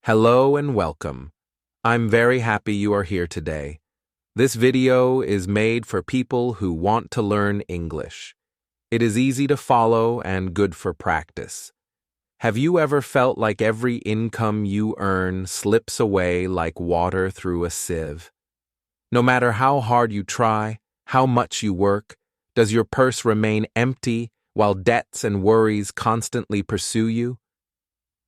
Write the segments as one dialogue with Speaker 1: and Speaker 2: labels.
Speaker 1: Hello and welcome. I'm very happy you are here today. This video is made for people who want to learn English. It is easy to follow and good for practice. Have you ever felt like every income you earn slips away like water through a sieve? No matter how hard you try, how much you work, does your purse remain empty while debts and worries constantly pursue you?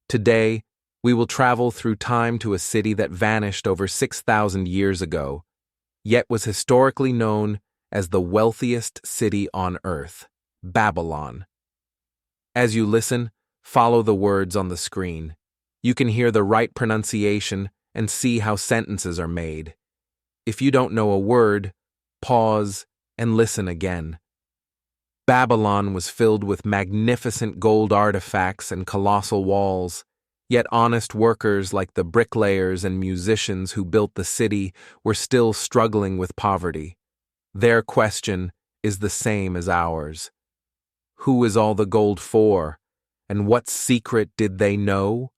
Speaker 1: Today, we will travel through time to a city that vanished over 6,000 years ago, yet was historically known as the wealthiest city on earth, Babylon. As you listen, follow the words on the screen. You can hear the right pronunciation and see how sentences are made. If you don't know a word, pause and listen again. Babylon was filled with magnificent gold artifacts and colossal walls. Yet honest workers like the bricklayers and musicians who built the city were still struggling with poverty. Their question is the same as ours. Who is all the gold for, and what secret did they know?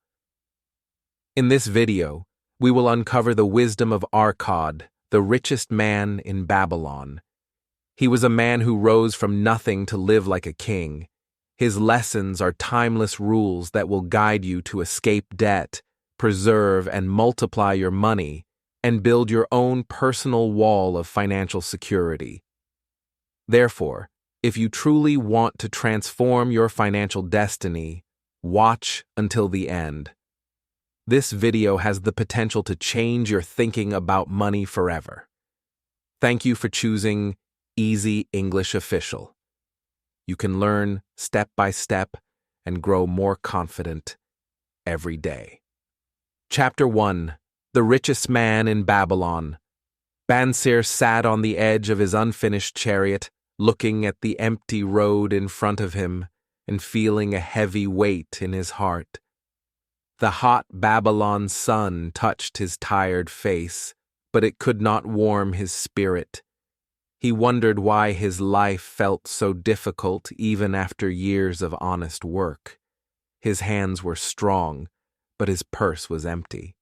Speaker 1: In this video, we will uncover the wisdom of Arkad, the richest man in Babylon. He was a man who rose from nothing to live like a king. His lessons are timeless rules that will guide you to escape debt, preserve and multiply your money, and build your own personal wall of financial security. Therefore, if you truly want to transform your financial destiny, watch until the end. This video has the potential to change your thinking about money forever. Thank you for choosing Easy English Official. You can learn step by step and grow more confident every day. Chapter 1. The Richest Man in Babylon. Bansir sat on the edge of his unfinished chariot, looking at the empty road in front of him and feeling a heavy weight in his heart. The hot Babylon sun touched his tired face, but it could not warm his spirit. He wondered why his life felt so difficult even after years of honest work. His hands were strong, but his purse was empty.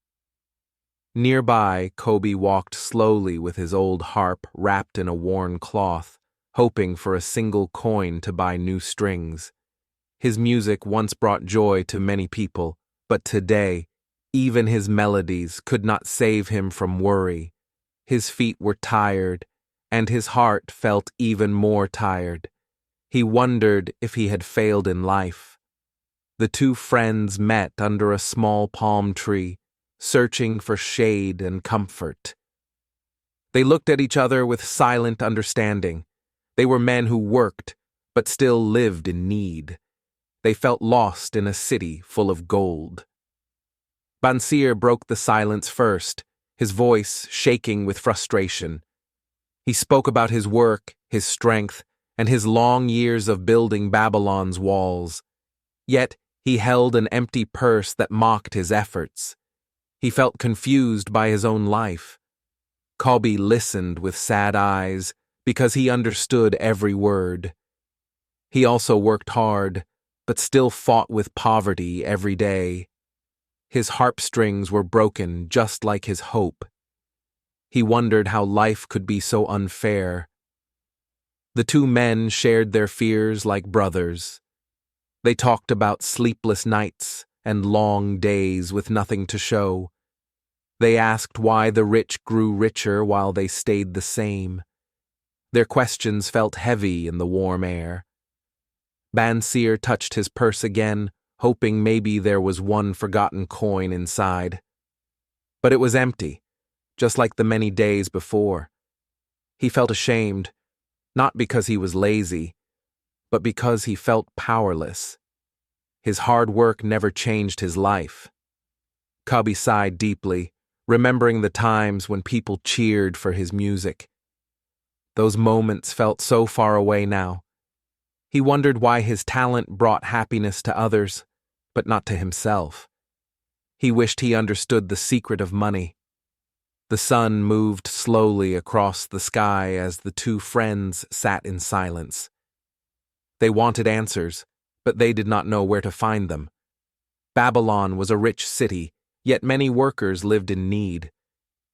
Speaker 1: Nearby, Kobe walked slowly with his old harp wrapped in a worn cloth, hoping for a single coin to buy new strings. His music once brought joy to many people, but today, even his melodies could not save him from worry. His feet were tired, and his heart felt even more tired. He wondered if he had failed in life. The two friends met under a small palm tree, searching for shade and comfort. They looked at each other with silent understanding. They were men who worked, but still lived in need. They felt lost in a city full of gold. Bansir broke the silence first, his voice shaking with frustration. He spoke about his work, his strength, and his long years of building Babylon's walls. Yet he held an empty purse that mocked his efforts. He felt confused by his own life. Kobe listened with sad eyes because he understood every word. He also worked hard, but still fought with poverty every day. His harp strings were broken just like his hope. He wondered how life could be so unfair. The two men shared their fears like brothers. They talked about sleepless nights and long days with nothing to show. They asked why the rich grew richer while they stayed the same. Their questions felt heavy in the warm air. Bansir touched his purse again, hoping maybe there was one forgotten coin inside. But it was empty, just like the many days before. He felt ashamed, not because he was lazy, but because he felt powerless. His hard work never changed his life. Cubby sighed deeply, remembering the times when people cheered for his music. Those moments felt so far away now. He wondered why his talent brought happiness to others, but not to himself. He wished he understood the secret of money. The sun moved slowly across the sky as the two friends sat in silence. They wanted answers, but they did not know where to find them. Babylon was a rich city, yet many workers lived in need.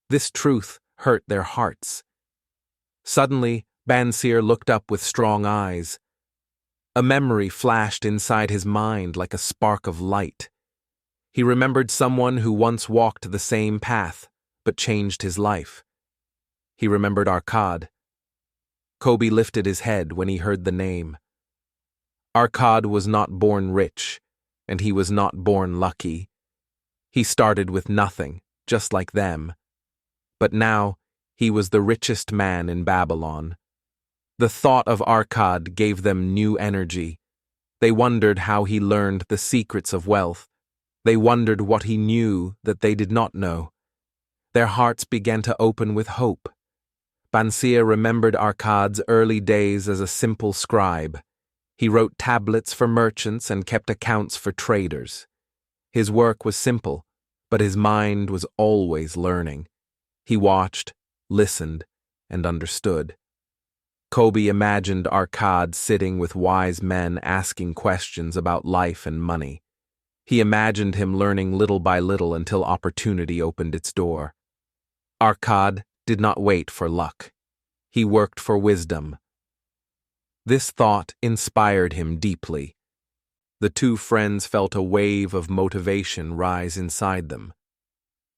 Speaker 1: This truth hurt their hearts. Suddenly, Bansir looked up with strong eyes. A memory flashed inside his mind like a spark of light. He remembered someone who once walked the same path, but changed his life. He remembered Arkad. Kobe lifted his head when he heard the name. Arkad was not born rich, and he was not born lucky. He started with nothing, just like them. But now, he was the richest man in Babylon. The thought of Arkad gave them new energy. They wondered how he learned the secrets of wealth. They wondered what he knew that they did not know. Their hearts began to open with hope. Bansir remembered Arkad's early days as a simple scribe. He wrote tablets for merchants and kept accounts for traders. His work was simple, but his mind was always learning. He watched, listened, and understood. Kobe imagined Arkad sitting with wise men asking questions about life and money. He imagined him learning little by little until opportunity opened its door. Arkad did not wait for luck. He worked for wisdom. This thought inspired him deeply. The two friends felt a wave of motivation rise inside them.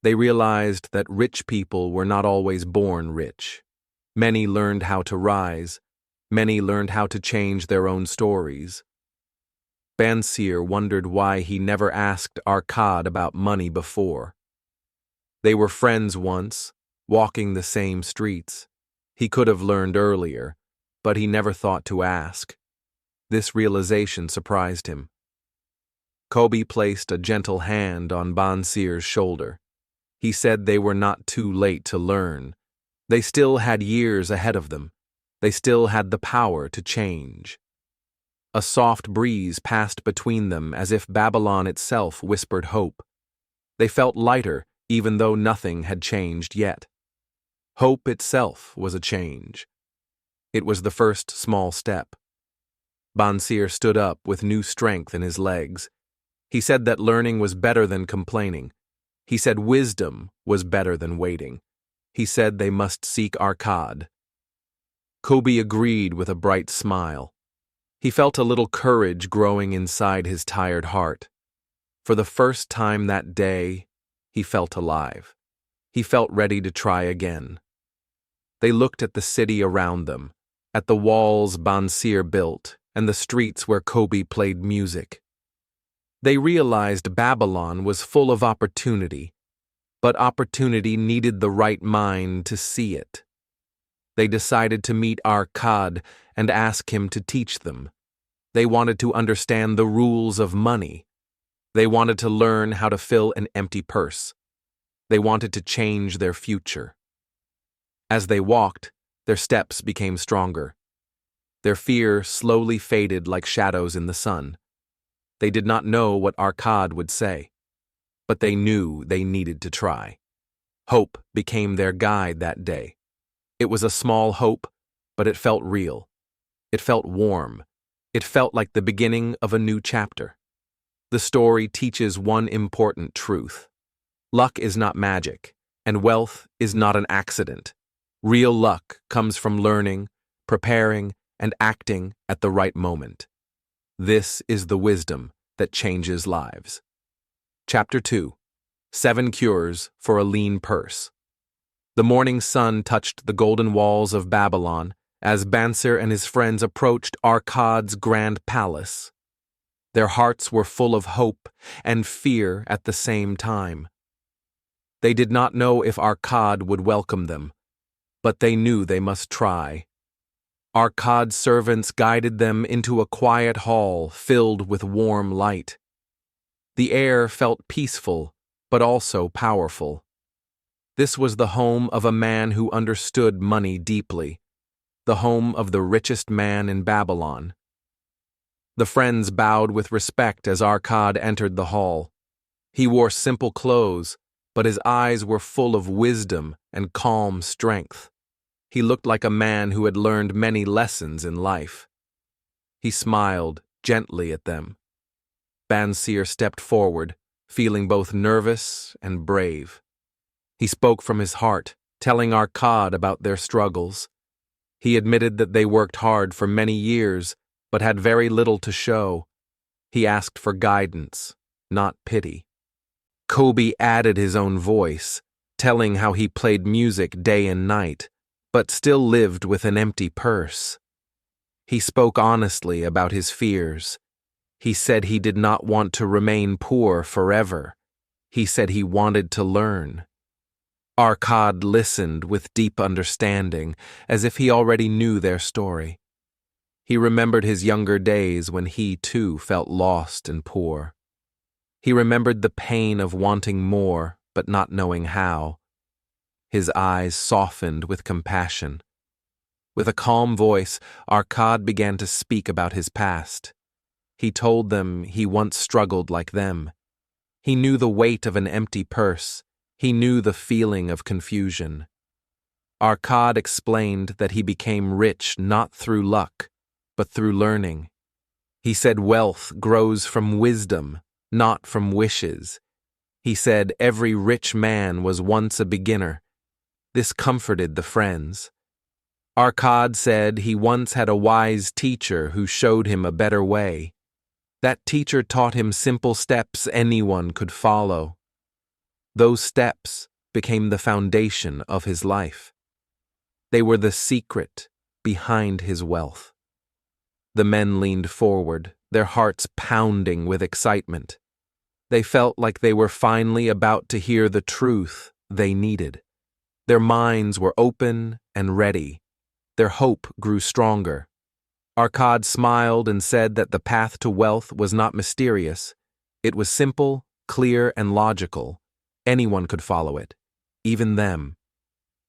Speaker 1: They realized that rich people were not always born rich. Many learned how to rise. Many learned how to change their own stories. Bansir wondered why he never asked Arkad about money before. They were friends once, walking the same streets. He could have learned earlier, but he never thought to ask. This realization surprised him. Kobe placed a gentle hand on Bansir's shoulder. He said they were not too late to learn. They still had years ahead of them. They still had the power to change. A soft breeze passed between them as if Babylon itself whispered hope. They felt lighter even though nothing had changed yet. Hope itself was a change. It was the first small step. Bansir stood up with new strength in his legs. He said that learning was better than complaining. He said wisdom was better than waiting. He said they must seek Arkad. Kobe agreed with a bright smile. He felt a little courage growing inside his tired heart. For the first time that day, he felt alive. He felt ready to try again. They looked at the city around them, at the walls Bansir built, and the streets where Kobe played music. They realized Babylon was full of opportunity, but opportunity needed the right mind to see it. They decided to meet Arkad and ask him to teach them. They wanted to understand the rules of money. They wanted to learn how to fill an empty purse. They wanted to change their future. As they walked, their steps became stronger. Their fear slowly faded like shadows in the sun. They did not know what Arkad would say, but they knew they needed to try. Hope became their guide that day. It was a small hope, but it felt real. It felt warm. It felt like the beginning of a new chapter. The story teaches one important truth. Luck is not magic, and wealth is not an accident. Real luck comes from learning, preparing, and acting at the right moment. This is the wisdom that changes lives. Chapter 2. 7 Cures for a Lean Purse. The morning sun touched the golden walls of Babylon as Bansir and his friends approached Arkad's grand palace. Their hearts were full of hope and fear at the same time. They did not know if Arkad would welcome them, but they knew they must try. Arkad's servants guided them into a quiet hall filled with warm light. The air felt peaceful, but also powerful. This was the home of a man who understood money deeply, the home of the richest man in Babylon. The friends bowed with respect as Arkad entered the hall. He wore simple clothes, but his eyes were full of wisdom and calm strength. He looked like a man who had learned many lessons in life. He smiled gently at them. Bansir stepped forward, feeling both nervous and brave. He spoke from his heart, telling Arkad about their struggles. He admitted that they worked hard for many years, but had very little to show. He asked for guidance, not pity. Kobe added his own voice, telling how he played music day and night, but still lived with an empty purse. He spoke honestly about his fears. He said he did not want to remain poor forever. He said he wanted to learn. Arkad listened with deep understanding, as if he already knew their story. He remembered his younger days when he, too, felt lost and poor. He remembered the pain of wanting more, but not knowing how. His eyes softened with compassion. With a calm voice, Arkad began to speak about his past. He told them he once struggled like them. He knew the weight of an empty purse. He knew the feeling of confusion. Arkad explained that he became rich not through luck, but through learning. He said wealth grows from wisdom, not from wishes. He said every rich man was once a beginner. This comforted the friends. Arkad said he once had a wise teacher who showed him a better way. That teacher taught him simple steps anyone could follow. Those steps became the foundation of his life. They were the secret behind his wealth. The men leaned forward, their hearts pounding with excitement. They felt like they were finally about to hear the truth they needed. Their minds were open and ready. Their hope grew stronger. Arkad smiled and said that the path to wealth was not mysterious. It was simple, clear, and logical. Anyone could follow it, even them.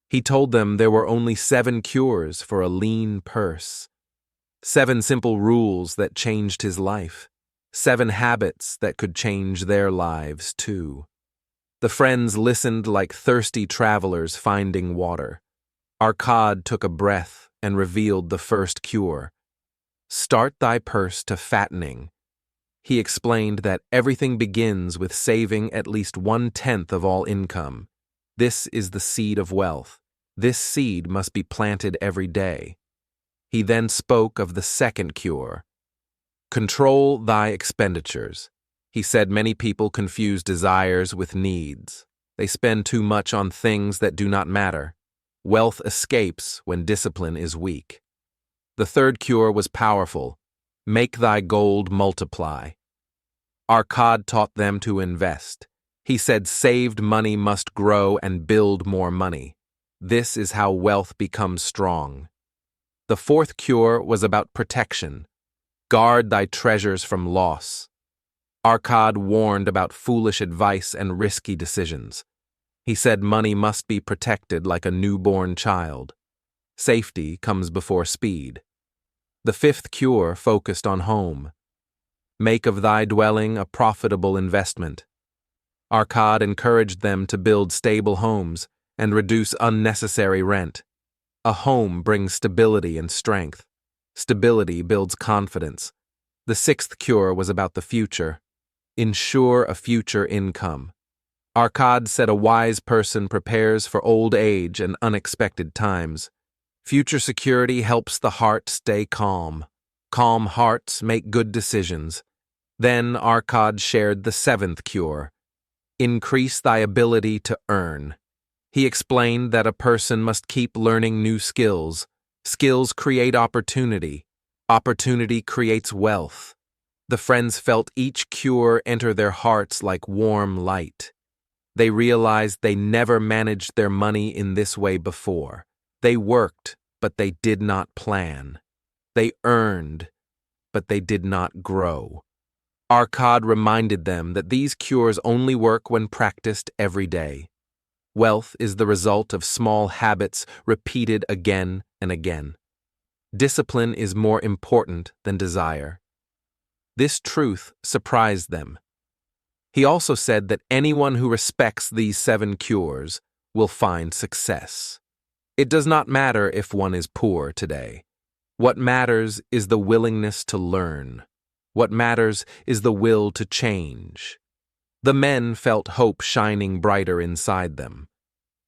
Speaker 1: He told them there were only 7 cures for a lean purse. 7 simple rules that changed his life. 7 habits that could change their lives, too. The friends listened like thirsty travelers finding water. Arkad took a breath and revealed the first cure. Start thy purse to fattening. He explained that everything begins with saving at least 1/10 of all income. This is the seed of wealth. This seed must be planted every day. He then spoke of the second cure. Control thy expenditures. He said many people confuse desires with needs. They spend too much on things that do not matter. Wealth escapes when discipline is weak. The third cure was powerful. Make thy gold multiply. Arkad taught them to invest. He said saved money must grow and build more money. This is how wealth becomes strong. The fourth cure was about protection. Guard thy treasures from loss. Arkad warned about foolish advice and risky decisions. He said money must be protected like a newborn child. Safety comes before speed. The fifth cure focused on home. Make of thy dwelling a profitable investment. Arkad encouraged them to build stable homes and reduce unnecessary rent. A home brings stability and strength. Stability builds confidence. The sixth cure was about the future. Ensure a future income. Arkad said a wise person prepares for old age and unexpected times. Future security helps the heart stay calm. Calm hearts make good decisions. Then Arkad shared the seventh cure. Increase thy ability to earn. He explained that a person must keep learning new skills. Skills create opportunity. Opportunity creates wealth. The friends felt each cure enter their hearts like warm light. They realized they never managed their money in this way before. They worked, but they did not plan. They earned, but they did not grow. Arkad reminded them that these cures only work when practiced every day. Wealth is the result of small habits repeated again and again. Discipline is more important than desire. This truth surprised them. He also said that anyone who respects these 7 cures will find success. It does not matter if one is poor today. What matters is the willingness to learn. What matters is the will to change. The men felt hope shining brighter inside them.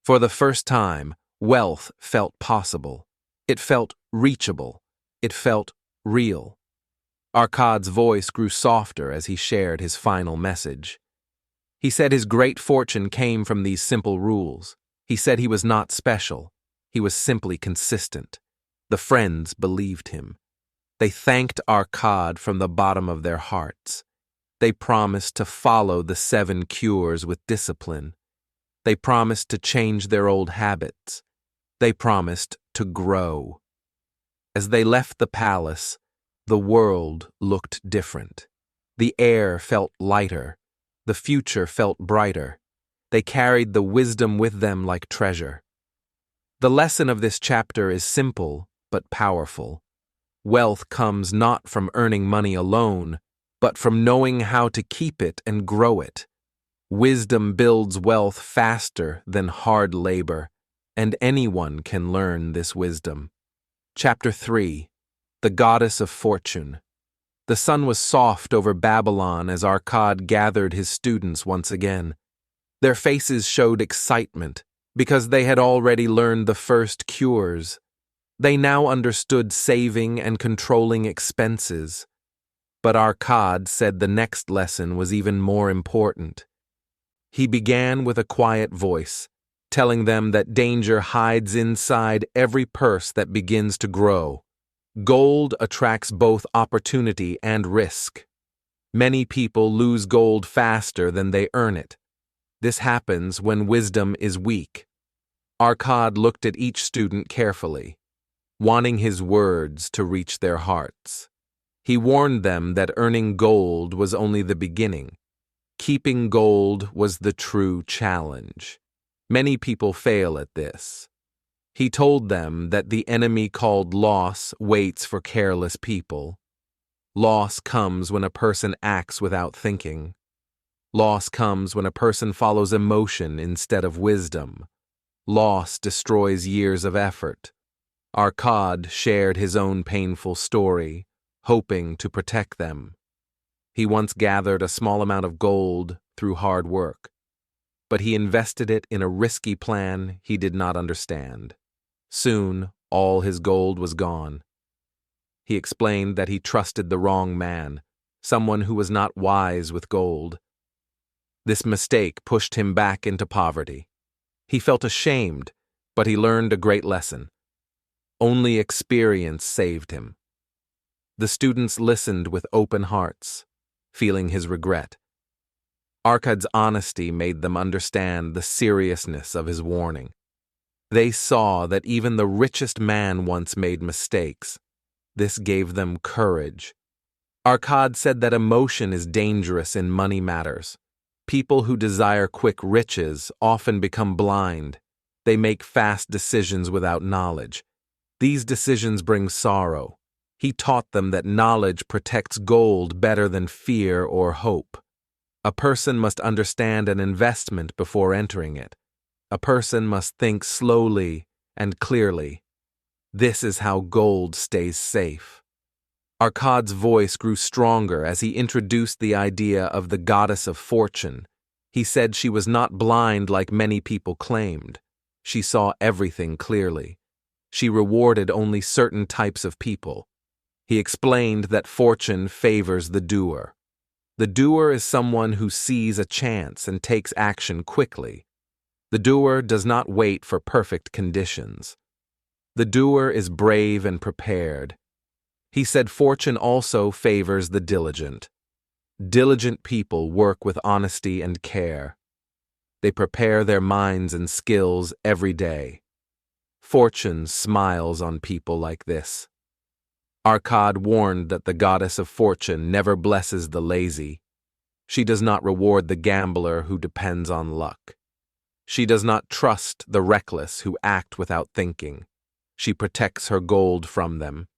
Speaker 1: For the first time, wealth felt possible. It felt reachable. It felt real. Arkad's voice grew softer as he shared his final message. He said his great fortune came from these simple rules. He said he was not special. He was simply consistent. The friends believed him. They thanked Arkad from the bottom of their hearts. They promised to follow the 7 cures with discipline. They promised to change their old habits. They promised to grow. As they left the palace, the world looked different. The air felt lighter. The future felt brighter. They carried the wisdom with them like treasure. The lesson of this chapter is simple but powerful. Wealth comes not from earning money alone, but from knowing how to keep it and grow it. Wisdom builds wealth faster than hard labor, and anyone can learn this wisdom. Chapter 3. The Goddess of Fortune. The sun was soft over Babylon as Arkad gathered his students once again. Their faces showed excitement, because they had already learned the first cures. They now understood saving and controlling expenses. But Arkad said the next lesson was even more important. He began with a quiet voice, telling them that danger hides inside every purse that begins to grow. Gold attracts both opportunity and risk. Many people lose gold faster than they earn it. This happens when wisdom is weak. Arkad looked at each student carefully, wanting his words to reach their hearts. He warned them that earning gold was only the beginning. Keeping gold was the true challenge. Many people fail at this. He told them that the enemy called loss waits for careless people. Loss comes when a person acts without thinking. Loss comes when a person follows emotion instead of wisdom. Loss destroys years of effort. Arkad shared his own painful story, hoping to protect them. He once gathered a small amount of gold through hard work, but he invested it in a risky plan he did not understand. Soon, all his gold was gone. He explained that he trusted the wrong man, someone who was not wise with gold. This mistake pushed him back into poverty. He felt ashamed, but he learned a great lesson. Only experience saved him. The students listened with open hearts, feeling his regret. Arkad's honesty made them understand the seriousness of his warning. They saw that even the richest man once made mistakes. This gave them courage. Arkad said that emotion is dangerous in money matters. People who desire quick riches often become blind. They make fast decisions without knowledge. These decisions bring sorrow. He taught them that knowledge protects gold better than fear or hope. A person must understand an investment before entering it. A person must think slowly and clearly. This is how gold stays safe. Arkad's voice grew stronger as he introduced the idea of the goddess of fortune. He said she was not blind like many people claimed. She saw everything clearly. She rewarded only certain types of people. He explained that fortune favors the doer. The doer is someone who sees a chance and takes action quickly. The doer does not wait for perfect conditions. The doer is brave and prepared. He said fortune also favors the diligent. Diligent people work with honesty and care. They prepare their minds and skills every day. Fortune smiles on people like this. Arkad warned that the goddess of fortune never blesses the lazy. She does not reward the gambler who depends on luck. She does not trust the reckless who act without thinking. She protects her gold from them.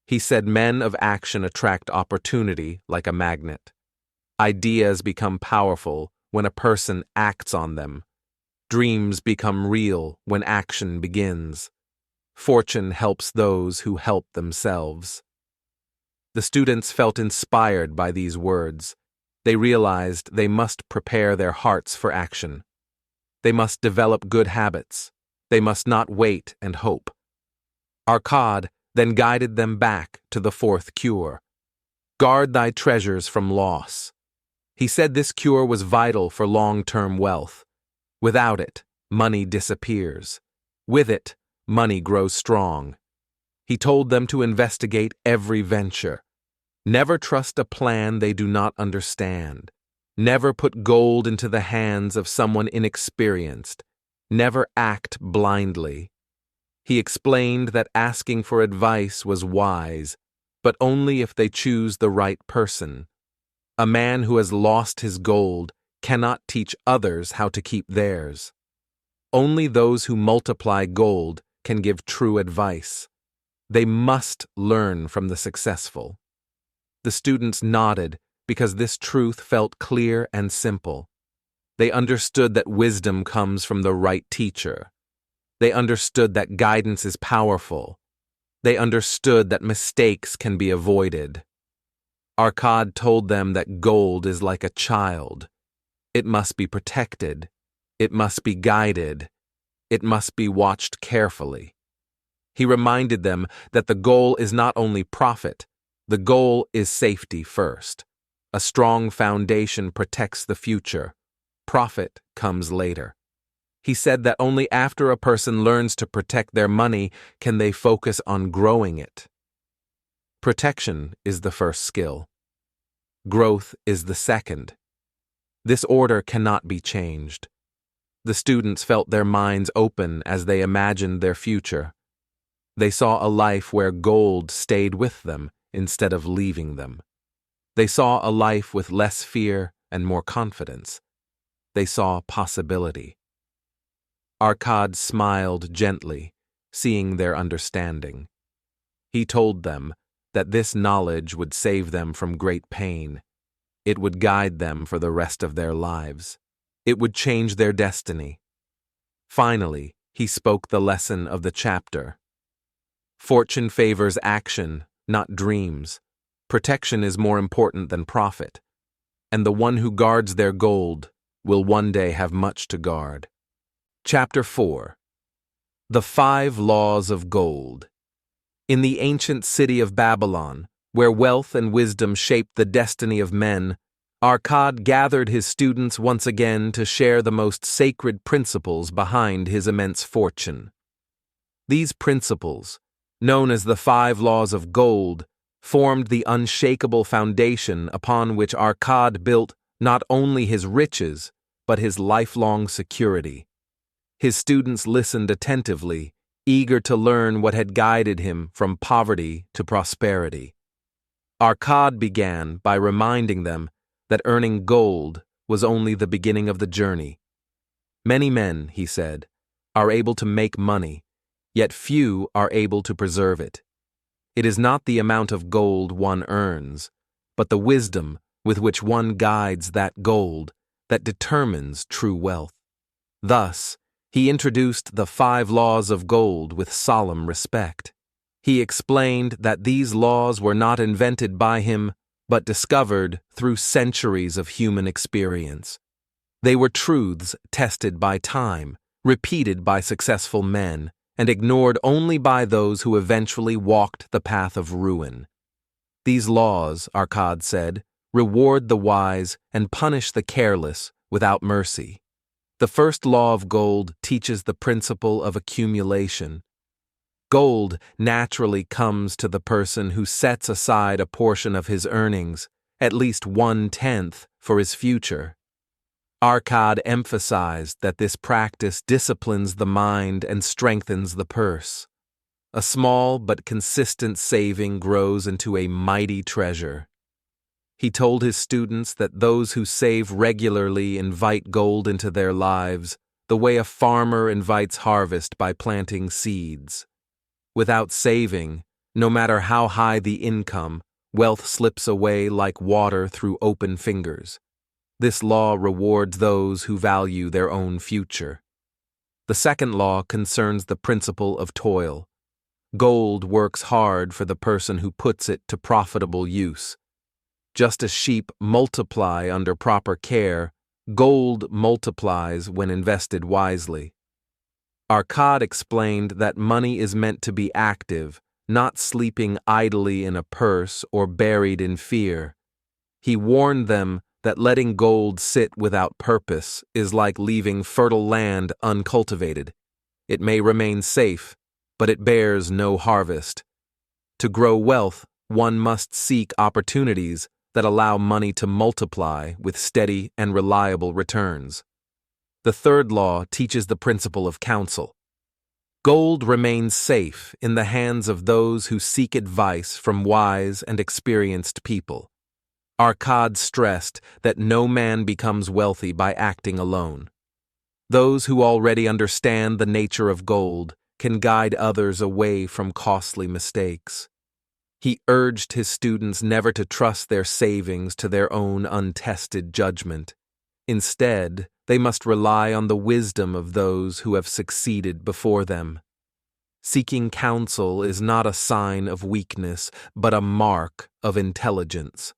Speaker 1: He said men of action attract opportunity like a magnet. Ideas become powerful when a person acts on them. Dreams become real when action begins. Fortune helps those who help themselves. The students felt inspired by these words. They realized they must prepare their hearts for action. They must develop good habits. They must not wait and hope. Arkad then guided them back to the fourth cure. Guard thy treasures from loss. He said this cure was vital for long-term wealth. Without it, money disappears. With it, money grows strong. He told them to investigate every venture. Never trust a plan they do not understand. Never put gold into the hands of someone inexperienced. Never act blindly. He explained that asking for advice was wise, but only if they choose the right person. A man who has lost his gold cannot teach others how to keep theirs. Only those who multiply gold can give true advice. They must learn from the successful. The students nodded because this truth felt clear and simple. They understood that wisdom comes from the right teacher. They understood that guidance is powerful. They understood that mistakes can be avoided. Arkad told them that gold is like a child. It must be protected. It must be guided. It must be watched carefully. He reminded them that the goal is not only profit, the goal is safety first. A strong foundation protects the future. Profit comes later. He said that only after a person learns to protect their money can they focus on growing it. Protection is the first skill. Growth is the second. This order cannot be changed. The students felt their minds open as they imagined their future. They saw a life where gold stayed with them instead of leaving them. They saw a life with less fear and more confidence. They saw possibility. Arkad smiled gently, seeing their understanding. He told them that this knowledge would save them from great pain. It would guide them for the rest of their lives. It would change their destiny. Finally, he spoke the lesson of the chapter. Fortune favors action, not dreams. Protection is more important than profit. And the one who guards their gold will one day have much to guard. Chapter 4. The 5 Laws of Gold. In the ancient city of Babylon, where wealth and wisdom shaped the destiny of men, Arkad gathered his students once again to share the most sacred principles behind his immense fortune. These principles, known as the 5 Laws of Gold, formed the unshakable foundation upon which Arkad built not only his riches, but his lifelong security. His students listened attentively, eager to learn what had guided him from poverty to prosperity. Arkad began by reminding them that earning gold was only the beginning of the journey. Many men, he said, are able to make money, yet few are able to preserve it. It is not the amount of gold one earns, but the wisdom with which one guides that gold that determines true wealth. Thus, he introduced the 5 Laws of Gold with solemn respect. He explained that these laws were not invented by him, but discovered through centuries of human experience. They were truths tested by time, repeated by successful men, and ignored only by those who eventually walked the path of ruin. These laws, Arkad said, reward the wise and punish the careless without mercy. The first law of gold teaches the principle of accumulation. Gold naturally comes to the person who sets aside a portion of his earnings, at least 1/10, for his future. Arkad emphasized that this practice disciplines the mind and strengthens the purse. A small but consistent saving grows into a mighty treasure. He told his students that those who save regularly invite gold into their lives, the way a farmer invites harvest by planting seeds. Without saving, no matter how high the income, wealth slips away like water through open fingers. This law rewards those who value their own future. The second law concerns the principle of toil. Gold works hard for the person who puts it to profitable use. Just as sheep multiply under proper care, gold multiplies when invested wisely. Arkad explained that money is meant to be active, not sleeping idly in a purse or buried in fear. He warned them that letting gold sit without purpose is like leaving fertile land uncultivated. It may remain safe, but it bears no harvest. To grow wealth, one must seek opportunities that allow money to multiply with steady and reliable returns. The third law teaches the principle of counsel. Gold remains safe in the hands of those who seek advice from wise and experienced people. Arkad stressed that no man becomes wealthy by acting alone. Those who already understand the nature of gold can guide others away from costly mistakes. He urged his students never to trust their savings to their own untested judgment. Instead, they must rely on the wisdom of those who have succeeded before them. Seeking counsel is not a sign of weakness, but a mark of intelligence.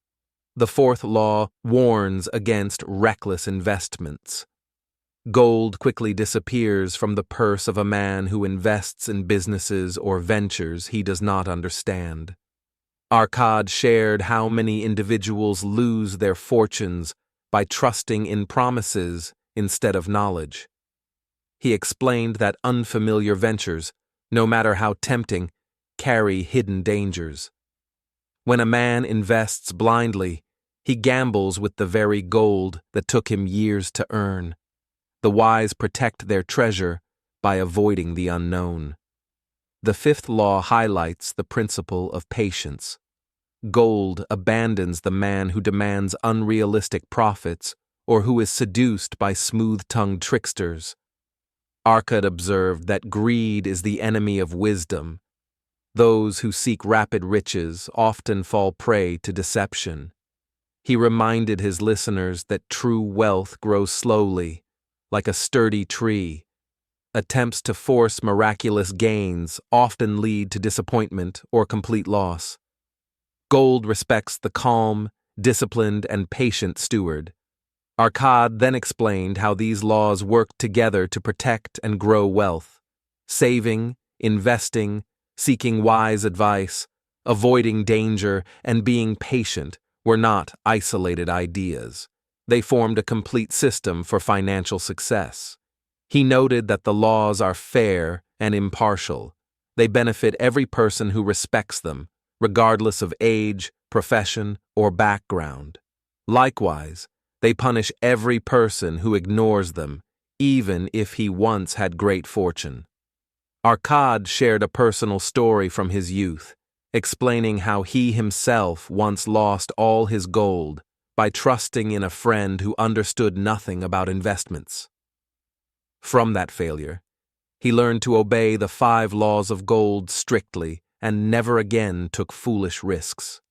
Speaker 1: The fourth law warns against reckless investments. Gold quickly disappears from the purse of a man who invests in businesses or ventures he does not understand. Arkad shared how many individuals lose their fortunes by trusting in promises instead of knowledge. He explained that unfamiliar ventures, no matter how tempting, carry hidden dangers. When a man invests blindly, he gambles with the very gold that took him years to earn. The wise protect their treasure by avoiding the unknown. The fifth law highlights the principle of patience. Gold abandons the man who demands unrealistic profits or who is seduced by smooth-tongued tricksters. Arkad observed that greed is the enemy of wisdom. Those who seek rapid riches often fall prey to deception. He reminded his listeners that true wealth grows slowly, like a sturdy tree. Attempts to force miraculous gains often lead to disappointment or complete loss. Gold respects the calm, disciplined, and patient steward. Arkad then explained how these laws work together to protect and grow wealth. Saving, investing, seeking wise advice, avoiding danger, and being patient were not isolated ideas. They formed a complete system for financial success. He noted that the laws are fair and impartial. They benefit every person who respects them, regardless of age, profession, or background. Likewise, they punish every person who ignores them, even if he once had great fortune. Arkad shared a personal story from his youth, explaining how he himself once lost all his gold by trusting in a friend who understood nothing about investments. From that failure, he learned to obey the 5 laws of gold strictly and never again took foolish risks.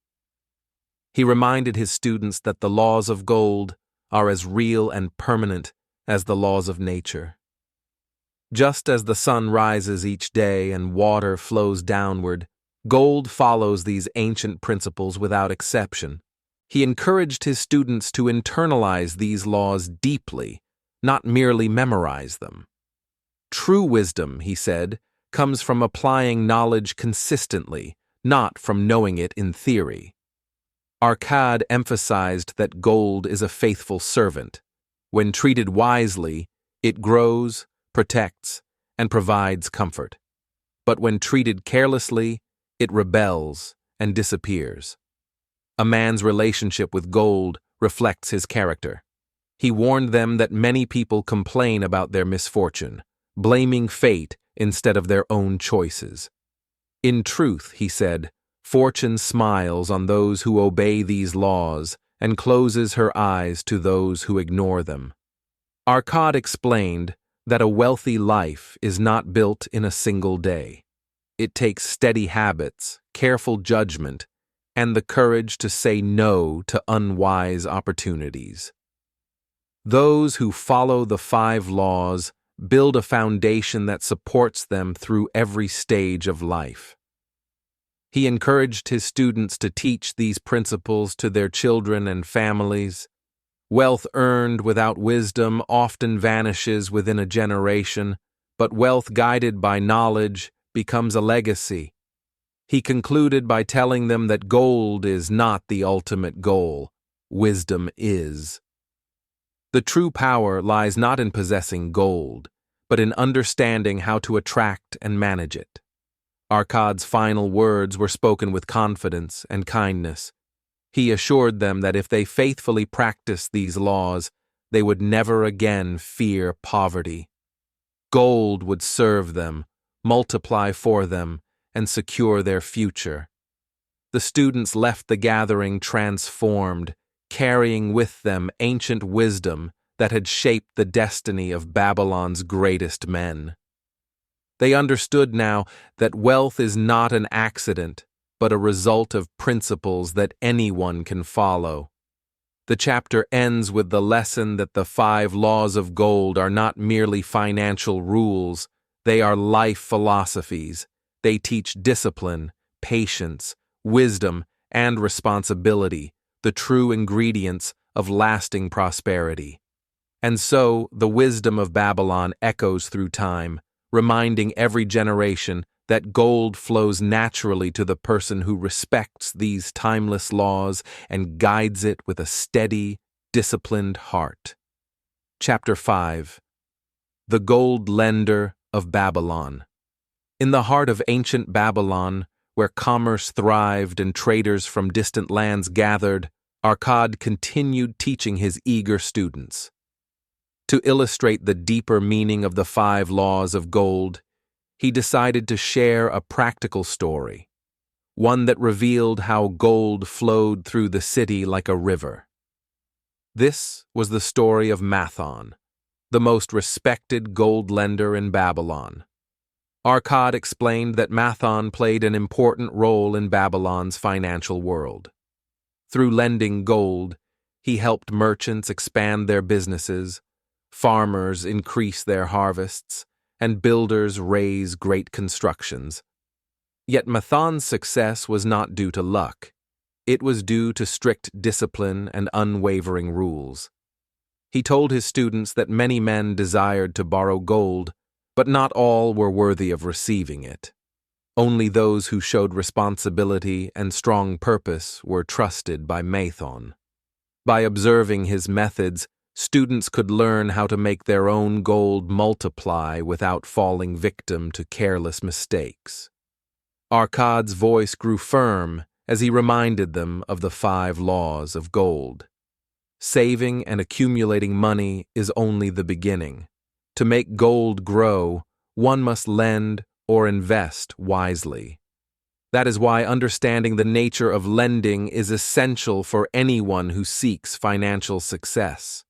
Speaker 1: He reminded his students that the laws of gold are as real and permanent as the laws of nature. Just as the sun rises each day and water flows downward, gold follows these ancient principles without exception. He encouraged his students to internalize these laws deeply, not merely memorize them. True wisdom, he said, comes from applying knowledge consistently, not from knowing it in theory. Arkad emphasized that gold is a faithful servant. When treated wisely, it grows, protects, and provides comfort. But when treated carelessly, it rebels and disappears. A man's relationship with gold reflects his character. He warned them that many people complain about their misfortune, blaming fate instead of their own choices. In truth, he said, fortune smiles on those who obey these laws and closes her eyes to those who ignore them. Arkad explained that a wealthy life is not built in a single day. It takes steady habits, careful judgment, and the courage to say no to unwise opportunities. Those who follow the 5 laws build a foundation that supports them through every stage of life. He encouraged his students to teach these principles to their children and families. Wealth earned without wisdom often vanishes within a generation, but wealth guided by knowledge becomes a legacy. He concluded by telling them that gold is not the ultimate goal. Wisdom is. The true power lies not in possessing gold, but in understanding how to attract and manage it. Arkad's final words were spoken with confidence and kindness. He assured them that if they faithfully practiced these laws, they would never again fear poverty. Gold would serve them, multiply for them, and secure their future. The students left the gathering transformed, carrying with them ancient wisdom that had shaped the destiny of Babylon's greatest men. They understood now that wealth is not an accident, but a result of principles that anyone can follow. The chapter ends with the lesson that the 5 laws of gold are not merely financial rules, they are life philosophies. They teach discipline, patience, wisdom, and responsibility, the true ingredients of lasting prosperity. And so, the wisdom of Babylon echoes through time, reminding every generation that gold flows naturally to the person who respects these timeless laws and guides it with a steady, disciplined heart. Chapter 5. The Gold Lender of Babylon. In the heart of ancient Babylon, where commerce thrived and traders from distant lands gathered, Arkad continued teaching his eager students. To illustrate the deeper meaning of the 5 laws of gold, he decided to share a practical story, one that revealed how gold flowed through the city like a river. This was the story of Mathon, the most respected gold lender in Babylon. Arkad explained that Mathon played an important role in Babylon's financial world. Through lending gold, he helped merchants expand their businesses, farmers increase their harvests, and builders raise great constructions. Yet Mathon's success was not due to luck. It was due to strict discipline and unwavering rules. He told his students that many men desired to borrow gold, but not all were worthy of receiving it. Only those who showed responsibility and strong purpose were trusted by Mathon. By observing his methods, students could learn how to make their own gold multiply without falling victim to careless mistakes. Arkad's voice grew firm as he reminded them of the 5 laws of gold. Saving and accumulating money is only the beginning. To make gold grow, one must lend or invest wisely. That is why understanding the nature of lending is essential for anyone who seeks financial success.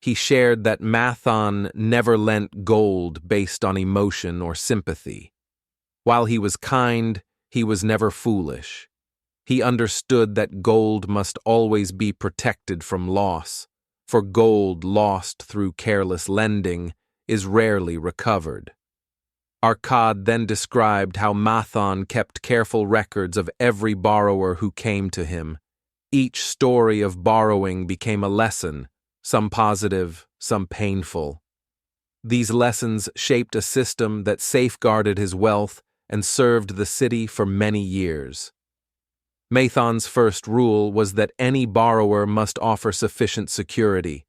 Speaker 1: He shared that Mathon never lent gold based on emotion or sympathy. While he was kind, he was never foolish. He understood that gold must always be protected from loss, for gold lost through careless lending is rarely recovered. Arkad then described how Mathon kept careful records of every borrower who came to him. Each story of borrowing became a lesson, some positive, some painful. These lessons shaped a system that safeguarded his wealth and served the city for many years. Mathon's first rule was that any borrower must offer sufficient security.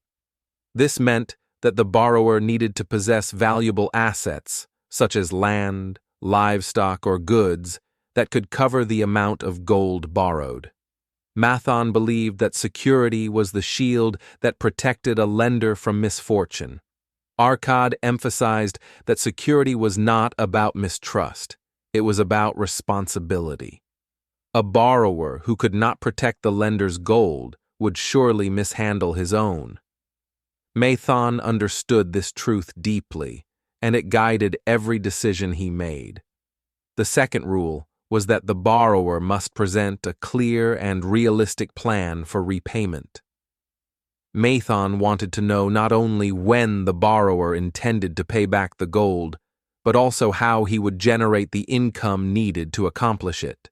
Speaker 1: This meant that the borrower needed to possess valuable assets, such as land, livestock, or goods, that could cover the amount of gold borrowed. Mathon believed that security was the shield that protected a lender from misfortune. Arkad emphasized that security was not about mistrust, it was about responsibility. A borrower who could not protect the lender's gold would surely mishandle his own. Mathon understood this truth deeply, and it guided every decision he made. The second rule was that the borrower must present a clear and realistic plan for repayment. Mathon wanted to know not only when the borrower intended to pay back the gold, but also how he would generate the income needed to accomplish it.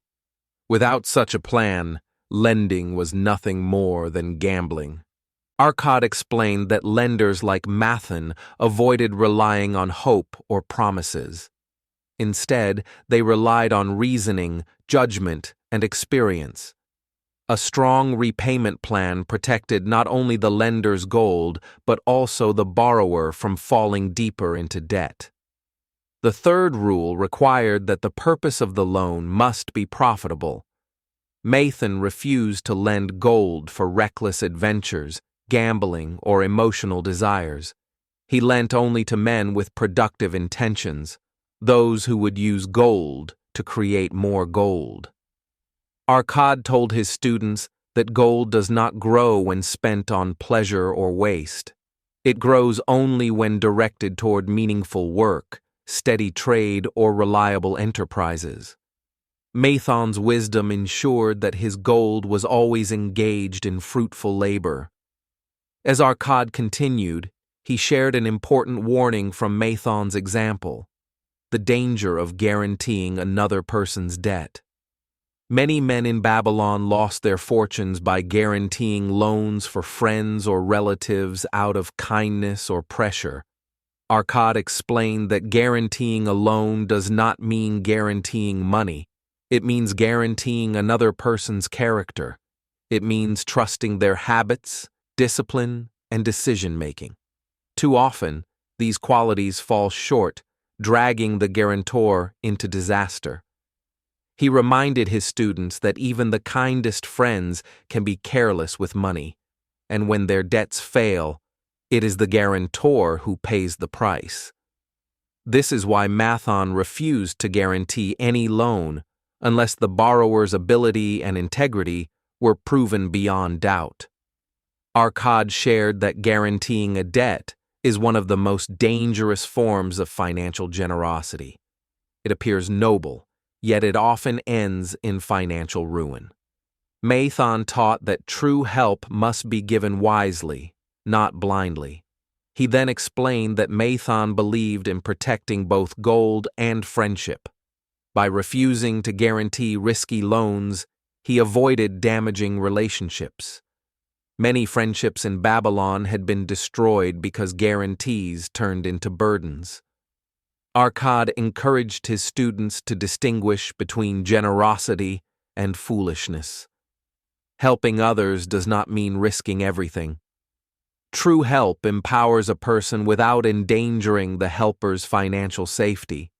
Speaker 1: Without such a plan, lending was nothing more than gambling. Arkad explained that lenders like Mathan avoided relying on hope or promises. Instead, they relied on reasoning, judgment, and experience. A strong repayment plan protected not only the lender's gold, but also the borrower from falling deeper into debt. The third rule required that the purpose of the loan must be profitable. Mathan refused to lend gold for reckless adventures, gambling, or emotional desires. He lent only to men with productive intentions, those who would use gold to create more gold. Arkad told his students that gold does not grow when spent on pleasure or waste. It grows only when directed toward meaningful work, steady trade, or reliable enterprises. Mathan's wisdom ensured that his gold was always engaged in fruitful labor. As Arkad continued, he shared an important warning from Mathan's example: the danger of guaranteeing another person's debt. Many men in Babylon lost their fortunes by guaranteeing loans for friends or relatives out of kindness or pressure. Arkad explained that guaranteeing a loan does not mean guaranteeing money. It means guaranteeing another person's character. It means trusting their habits, discipline, and decision-making. Too often, these qualities fall short, dragging the guarantor into disaster. He reminded his students that even the kindest friends can be careless with money, and when their debts fail, it is the guarantor who pays the price. This is why Mathan refused to guarantee any loan unless the borrower's ability and integrity were proven beyond doubt. Arkad shared that guaranteeing a debt is one of the most dangerous forms of financial generosity. It appears noble, yet it often ends in financial ruin. Mathan taught that true help must be given wisely, not blindly. He then explained that Mathan believed in protecting both gold and friendship. By refusing to guarantee risky loans, he avoided damaging relationships. Many friendships in Babylon had been destroyed because guarantees turned into burdens. Arkad encouraged his students to distinguish between generosity and foolishness. Helping others does not mean risking everything. True help empowers a person without endangering the helper's financial safety.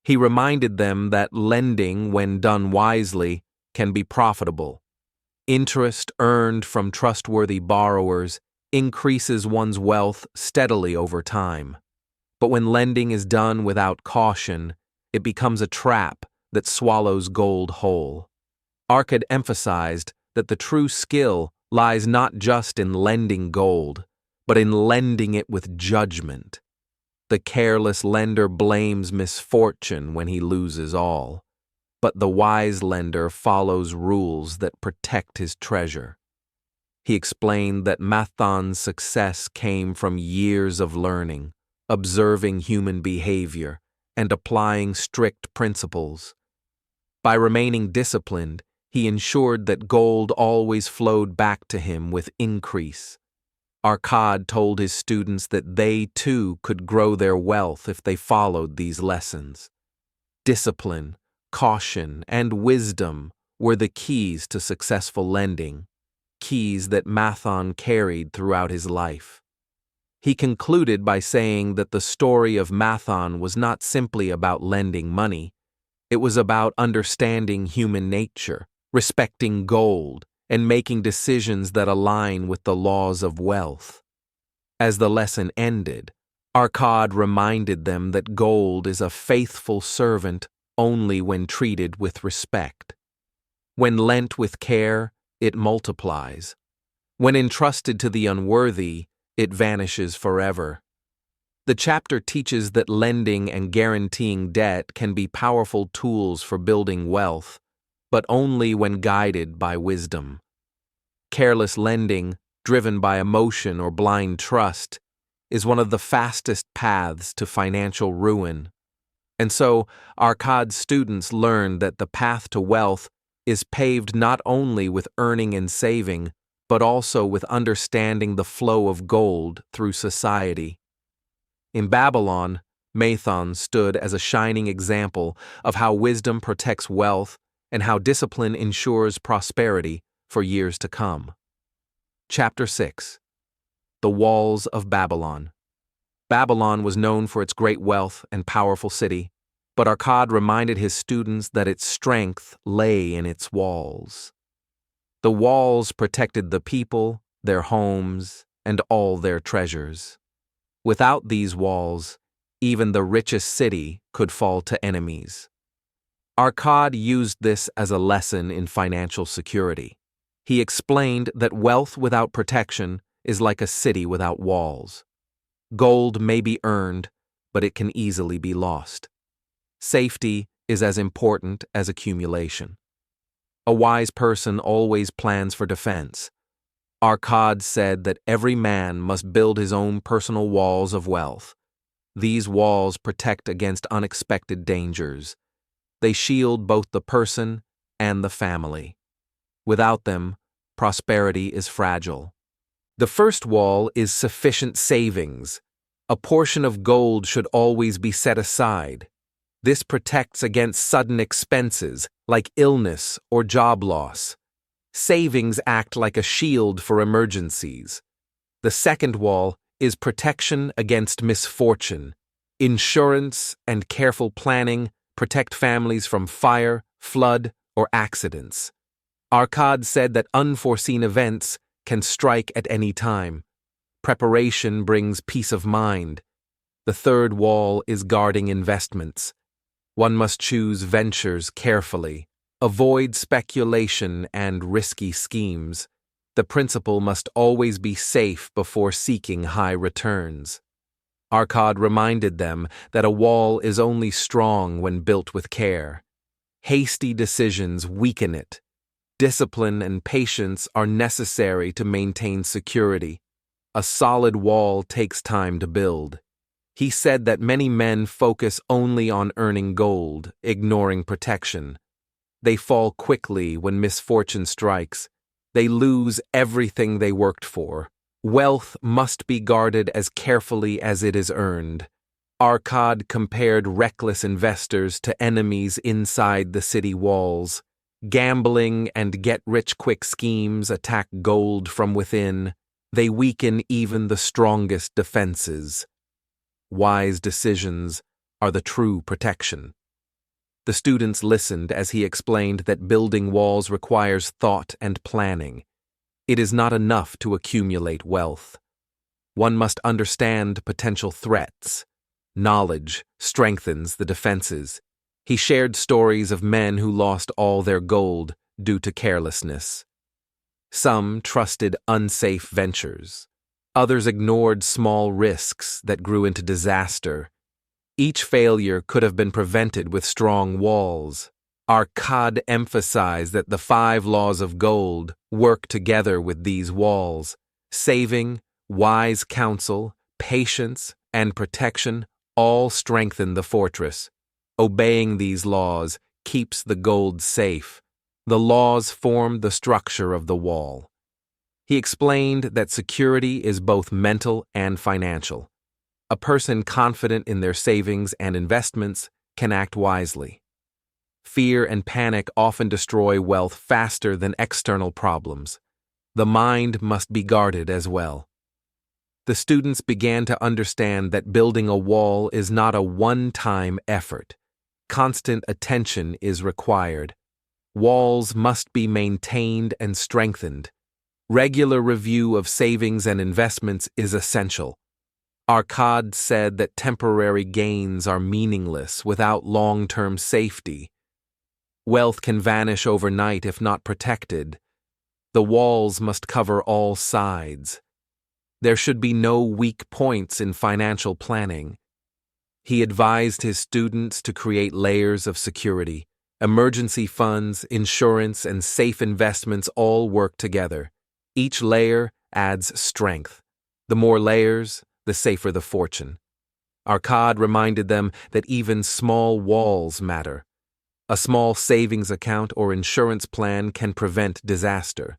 Speaker 1: He reminded them that lending, when done wisely, can be profitable. Interest earned from trustworthy borrowers increases one's wealth steadily over time. But when lending is done without caution, it becomes a trap that swallows gold whole. Arkad emphasized that the true skill lies not just in lending gold, but in lending it with judgment. The careless lender blames misfortune when he loses all, but the wise lender follows rules that protect his treasure. He explained that Mathan's success came from years of learning, observing human behavior, and applying strict principles. By remaining disciplined, he ensured that gold always flowed back to him with increase. Arkad told his students that they too could grow their wealth if they followed these lessons. Discipline, caution, and wisdom were the keys to successful lending, keys that Mathan carried throughout his life. He concluded by saying that the story of Mathan was not simply about lending money. It was about understanding human nature, respecting gold, and making decisions that align with the laws of wealth. As the lesson ended, Arkad reminded them that gold is a faithful servant only when treated with respect. When lent with care, it multiplies. When entrusted to the unworthy, it vanishes forever. The chapter teaches that lending and guaranteeing debt can be powerful tools for building wealth, but only when guided by wisdom. Careless lending, driven by emotion or blind trust, is one of the fastest paths to financial ruin. And so, Arkad's students learned that the path to wealth is paved not only with earning and saving, but also with understanding the flow of gold through society. In Babylon, Mathon stood as a shining example of how wisdom protects wealth and how discipline ensures prosperity for years to come. Chapter 6. The Walls of Babylon. Babylon was known for its great wealth and powerful city, but Arkad reminded his students that its strength lay in its walls. The walls protected the people, their homes, and all their treasures. Without these walls, even the richest city could fall to enemies. Arkad used this as a lesson in financial security. He explained that wealth without protection is like a city without walls. Gold may be earned, but it can easily be lost. Safety is as important as accumulation. A wise person always plans for defense. Arkad said that every man must build his own personal walls of wealth. These walls protect against unexpected dangers. They shield both the person and the family. Without them, prosperity is fragile. The first wall is sufficient savings. A portion of gold should always be set aside. This protects against sudden expenses like illness or job loss. Savings act like a shield for emergencies. The second wall is protection against misfortune. Insurance and careful planning protect families from fire, flood, or accidents. Arkad said that unforeseen events can strike at any time. Preparation brings peace of mind. The third wall is guarding investments. One must choose ventures carefully. Avoid speculation and risky schemes. The principal must always be safe before seeking high returns. Arkad reminded them that a wall is only strong when built with care. Hasty decisions weaken it. Discipline and patience are necessary to maintain security. A solid wall takes time to build. He said that many men focus only on earning gold, ignoring protection. They fall quickly when misfortune strikes. They lose everything they worked for. Wealth must be guarded as carefully as it is earned. Arkad compared reckless investors to enemies inside the city walls. Gambling and get-rich-quick schemes attack gold from within. They weaken even the strongest defenses. Wise decisions are the true protection. The students listened as he explained that building walls requires thought and planning. It is not enough to accumulate wealth. One must understand potential threats. Knowledge strengthens the defenses. He shared stories of men who lost all their gold due to carelessness. Some trusted unsafe ventures. Others ignored small risks that grew into disaster. Each failure could have been prevented with strong walls. Arkad emphasized that the 5 laws of gold work together with these walls. Saving, wise counsel, patience, and protection all strengthen the fortress. Obeying these laws keeps the gold safe. The laws form the structure of the wall. He explained that security is both mental and financial. A person confident in their savings and investments can act wisely. Fear and panic often destroy wealth faster than external problems. The mind must be guarded as well. The students began to understand that building a wall is not a one-time effort. Constant attention is required. Walls must be maintained and strengthened. Regular review of savings and investments is essential. Arkad said that temporary gains are meaningless without long-term safety. Wealth can vanish overnight if not protected. The walls must cover all sides. There should be no weak points in financial planning. He advised his students to create layers of security. Emergency funds, insurance, and safe investments all work together. Each layer adds strength. The more layers, the safer the fortune. Arkad reminded them that even small walls matter. A small savings account or insurance plan can prevent disaster.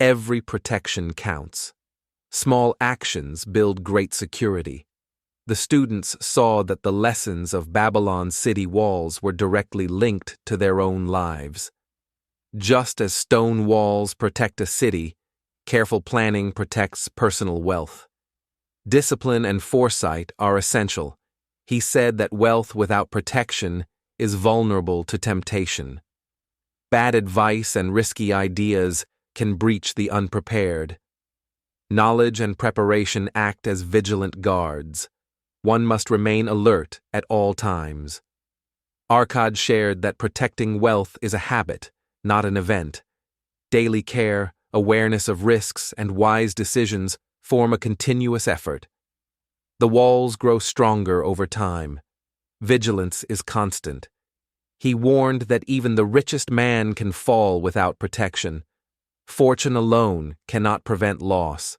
Speaker 1: Every protection counts. Small actions build great security. The students saw that the lessons of Babylon's city walls were directly linked to their own lives. Just as stone walls protect a city, careful planning protects personal wealth. Discipline and foresight are essential. He said that wealth without protection is vulnerable to temptation. Bad advice and risky ideas can breach the unprepared. Knowledge and preparation act as vigilant guards. One must remain alert at all times. Arkad shared that protecting wealth is a habit, not an event. Daily care, awareness of risks, and wise decisions form a continuous effort. The walls grow stronger over time. Vigilance is constant. He warned that even the richest man can fall without protection. Fortune alone cannot prevent loss.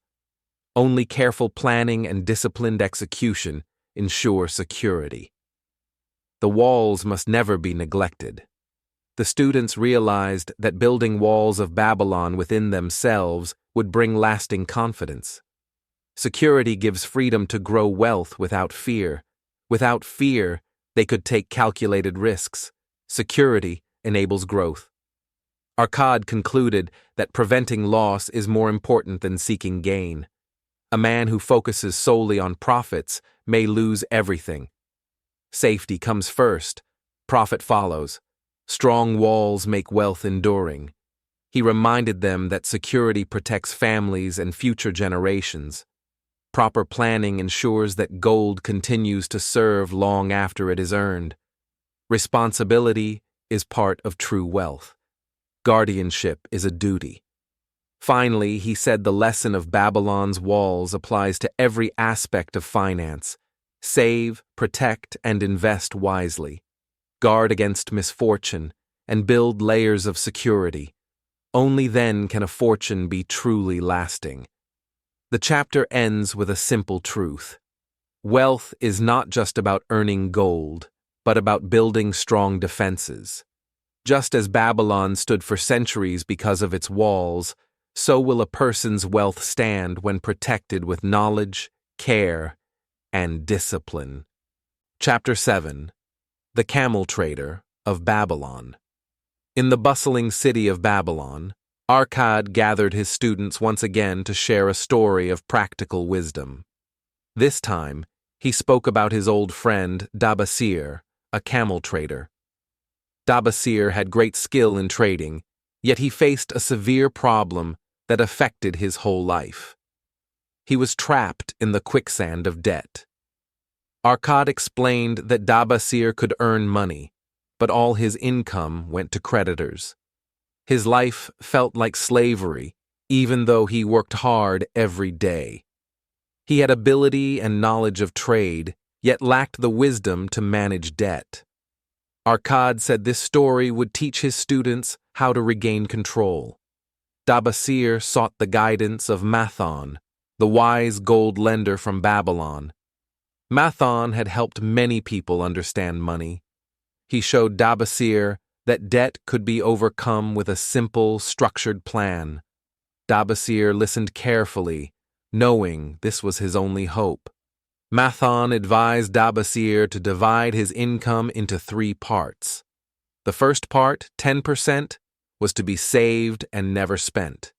Speaker 1: Only careful planning and disciplined execution ensure security. The walls must never be neglected. The students realized that building walls of Babylon within themselves would bring lasting confidence. Security gives freedom to grow wealth without fear. Without fear, they could take calculated risks. Security enables growth. Arkad concluded that preventing loss is more important than seeking gain. A man who focuses solely on profits may lose everything. Safety comes first, profit follows. Strong walls make wealth enduring. He reminded them that security protects families and future generations. Proper planning ensures that gold continues to serve long after it is earned. Responsibility is part of true wealth. Guardianship is a duty. Finally, he said the lesson of Babylon's walls applies to every aspect of finance. Save, protect, and invest wisely. Guard against misfortune, and build layers of security. Only then can a fortune be truly lasting. The chapter ends with a simple truth. Wealth is not just about earning gold, but about building strong defenses. Just as Babylon stood for centuries because of its walls, so will a person's wealth stand when protected with knowledge, care, and discipline. Chapter 7. The Camel Trader of Babylon. In the bustling city of Babylon, Arkad gathered his students once again to share a story of practical wisdom. This time, he spoke about his old friend Dabasir, a camel trader. Dabasir had great skill in trading, yet he faced a severe problem that affected his whole life. He was trapped in the quicksand of debt. Arkad explained that Dabasir could earn money, but all his income went to creditors. His life felt like slavery, even though he worked hard every day. He had ability and knowledge of trade, yet lacked the wisdom to manage debt. Arkad said this story would teach his students how to regain control. Dabasir sought the guidance of Mathon, the wise gold lender from Babylon. Mathon had helped many people understand money. He showed Dabasir that debt could be overcome with a simple, structured plan. Dabasir listened carefully, knowing this was his only hope. Mathon advised Dabasir to divide his income into 3 parts. The first part, 10%, was to be saved and never spent.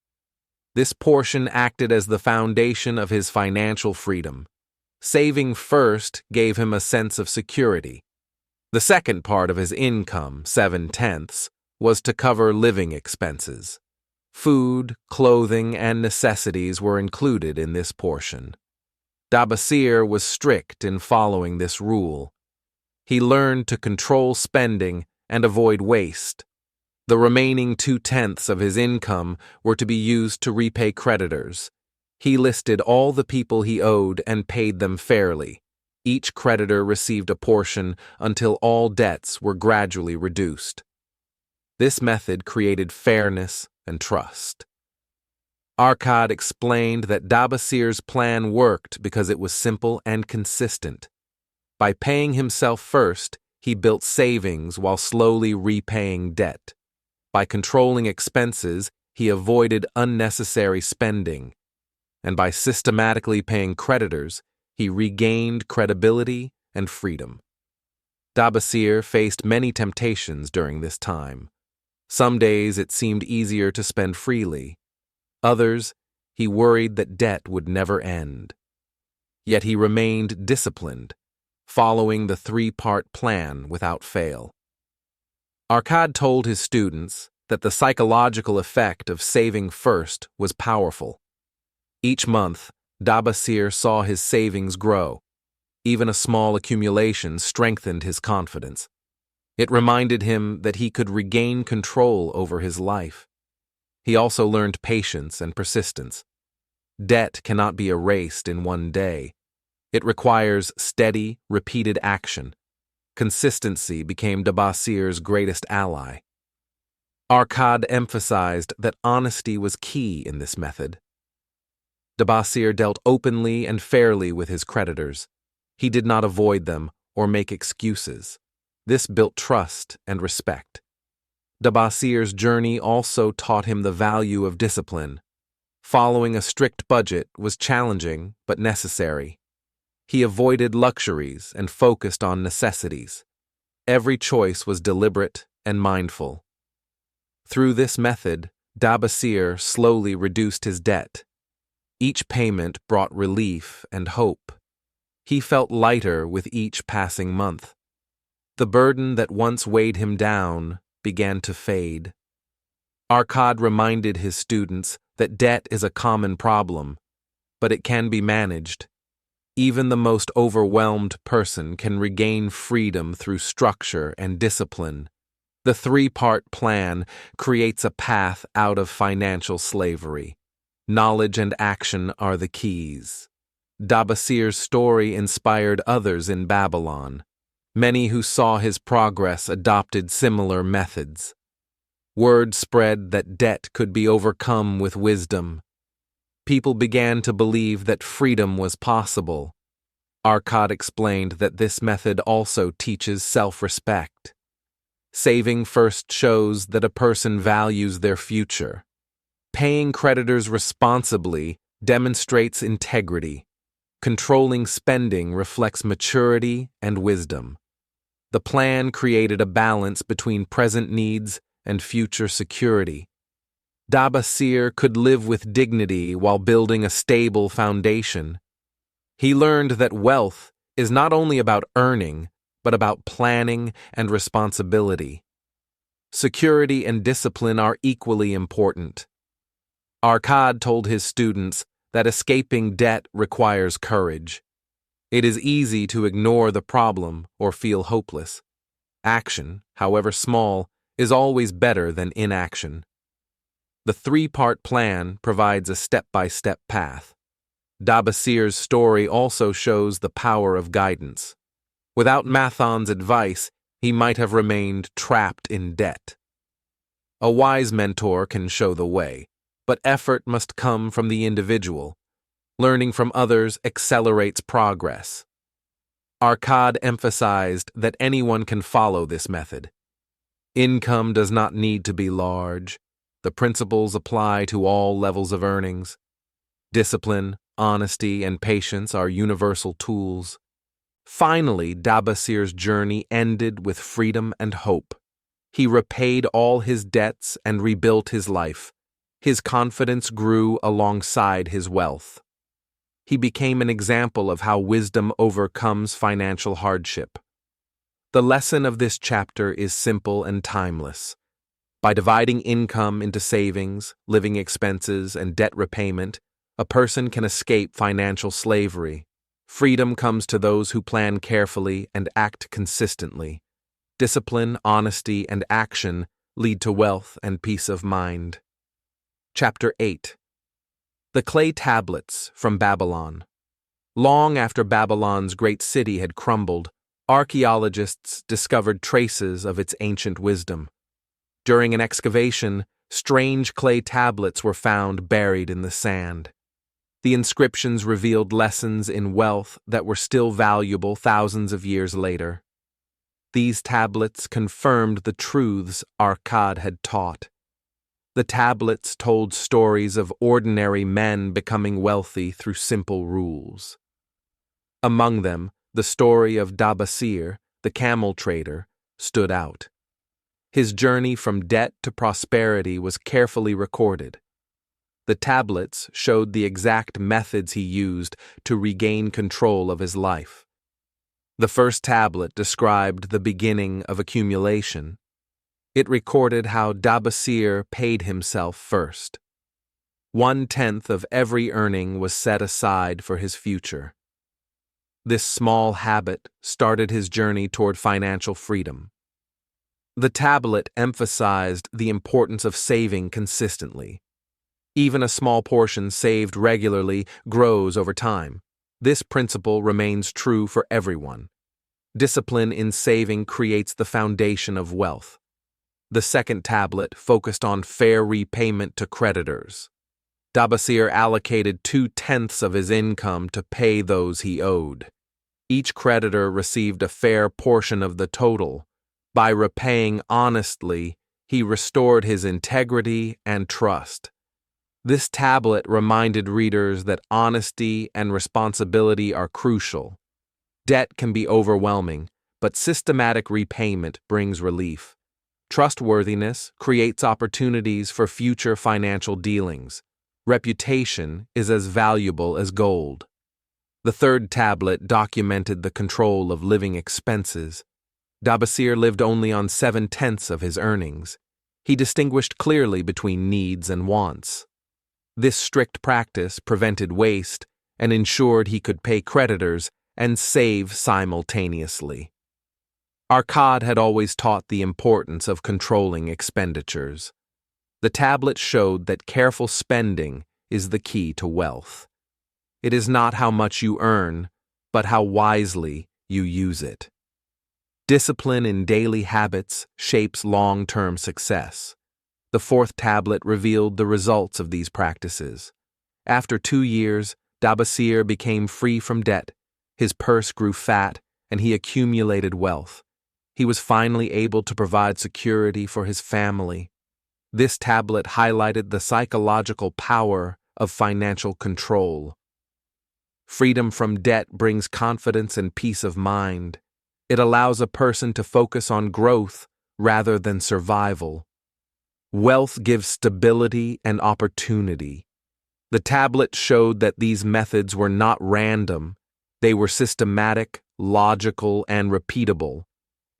Speaker 1: This portion acted as the foundation of his financial freedom. Saving first gave him a sense of security. The second part of his income, 7/10, was to cover living expenses. Food, clothing, and necessities were included in this portion. Dabasir was strict in following this rule. He learned to control spending and avoid waste. The remaining 2/10 of his income were to be used to repay creditors. He listed all the people he owed and paid them fairly. Each creditor received a portion until all debts were gradually reduced. This method created fairness and trust. Arkad explained that Dabasir's plan worked because it was simple and consistent. By paying himself first, he built savings while slowly repaying debt. By controlling expenses, he avoided unnecessary spending. And by systematically paying creditors, he regained credibility and freedom. Dabasir faced many temptations during this time. Some days it seemed easier to spend freely. Others, he worried that debt would never end. Yet he remained disciplined, following the three-part plan without fail. Arkad told his students that the psychological effect of saving first was powerful. Each month, Dabasir saw his savings grow. Even a small accumulation strengthened his confidence. It reminded him that he could regain control over his life. He also learned patience and persistence. Debt cannot be erased in one day. It requires steady, repeated action. Consistency became Dabasir's greatest ally. Arkad emphasized that honesty was key in this method. Dabasir dealt openly and fairly with his creditors. He did not avoid them or make excuses. This built trust and respect. Dabasir's journey also taught him the value of discipline. Following a strict budget was challenging but necessary. He avoided luxuries and focused on necessities. Every choice was deliberate and mindful. Through this method, Dabasir slowly reduced his debt. Each payment brought relief and hope. He felt lighter with each passing month. The burden that once weighed him down began to fade. Arkad reminded his students that debt is a common problem, but it can be managed. Even the most overwhelmed person can regain freedom through structure and discipline. The three-part plan creates a path out of financial slavery. Knowledge and action are the keys. Dabasir's story inspired others in Babylon. Many who saw his progress adopted similar methods. Word spread that debt could be overcome with wisdom. People began to believe that freedom was possible. Arkad explained that this method also teaches self-respect. Saving first shows that a person values their future. Paying creditors responsibly demonstrates integrity. Controlling spending reflects maturity and wisdom. The plan created a balance between present needs and future security. Dabasir could live with dignity while building a stable foundation. He learned that wealth is not only about earning, but about planning and responsibility. Security and discipline are equally important. Arkad told his students that escaping debt requires courage. It is easy to ignore the problem or feel hopeless. Action, however small, is always better than inaction. The three-part plan provides a step-by-step path. Dabasir's story also shows the power of guidance. Without Mathon's advice, he might have remained trapped in debt. A wise mentor can show the way, but effort must come from the individual. Learning from others accelerates progress. Arkad emphasized that anyone can follow this method. Income does not need to be large. The principles apply to all levels of earnings. Discipline, honesty, and patience are universal tools. Finally, Dabasir's journey ended with freedom and hope. He repaid all his debts and rebuilt his life. His confidence grew alongside his wealth. He became an example of how wisdom overcomes financial hardship. The lesson of this chapter is simple and timeless. By dividing income into savings, living expenses, and debt repayment, a person can escape financial slavery. Freedom comes to those who plan carefully and act consistently. Discipline, honesty, and action lead to wealth and peace of mind. Chapter 8. The Clay Tablets from Babylon. Long after Babylon's great city had crumbled, archaeologists discovered traces of its ancient wisdom. During an excavation, strange clay tablets were found buried in the sand. The inscriptions revealed lessons in wealth that were still valuable thousands of years later. These tablets confirmed the truths Arkad had taught. The tablets told stories of ordinary men becoming wealthy through simple rules. Among them, the story of Babylonians, the camel trader, stood out. His journey from debt to prosperity was carefully recorded. The tablets showed the exact methods he used to regain control of his life. The first tablet described the beginning of accumulation. It recorded how Babylonians paid himself first. 1/10 of every earning was set aside for his future. This small habit started his journey toward financial freedom. The tablet emphasized the importance of saving consistently. Even a small portion saved regularly grows over time. This principle remains true for everyone. Discipline in saving creates the foundation of wealth. The second tablet focused on fair repayment to creditors. Babylonians allocated 2/10 of his income to pay those he owed. Each creditor received a fair portion of the total. By repaying honestly, he restored his integrity and trust. This tablet reminded readers that honesty and responsibility are crucial. Debt can be overwhelming, but systematic repayment brings relief. Trustworthiness creates opportunities for future financial dealings. Reputation is as valuable as gold. The third tablet documented the control of living expenses. Babylonians lived only on 7/10 of his earnings. He distinguished clearly between needs and wants. This strict practice prevented waste and ensured he could pay creditors and save simultaneously. Arkad had always taught the importance of controlling expenditures. The tablet showed that careful spending is the key to wealth. It is not how much you earn, but how wisely you use it. Discipline in daily habits shapes long-term success. The fourth tablet revealed the results of these practices. After 2 years, Babylonians became free from debt. His purse grew fat, and he accumulated wealth. He was finally able to provide security for his family. This tablet highlighted the psychological power of financial control. Freedom from debt brings confidence and peace of mind. It allows a person to focus on growth rather than survival. Wealth gives stability and opportunity. The tablet showed that these methods were not random. They were systematic, logical, and repeatable.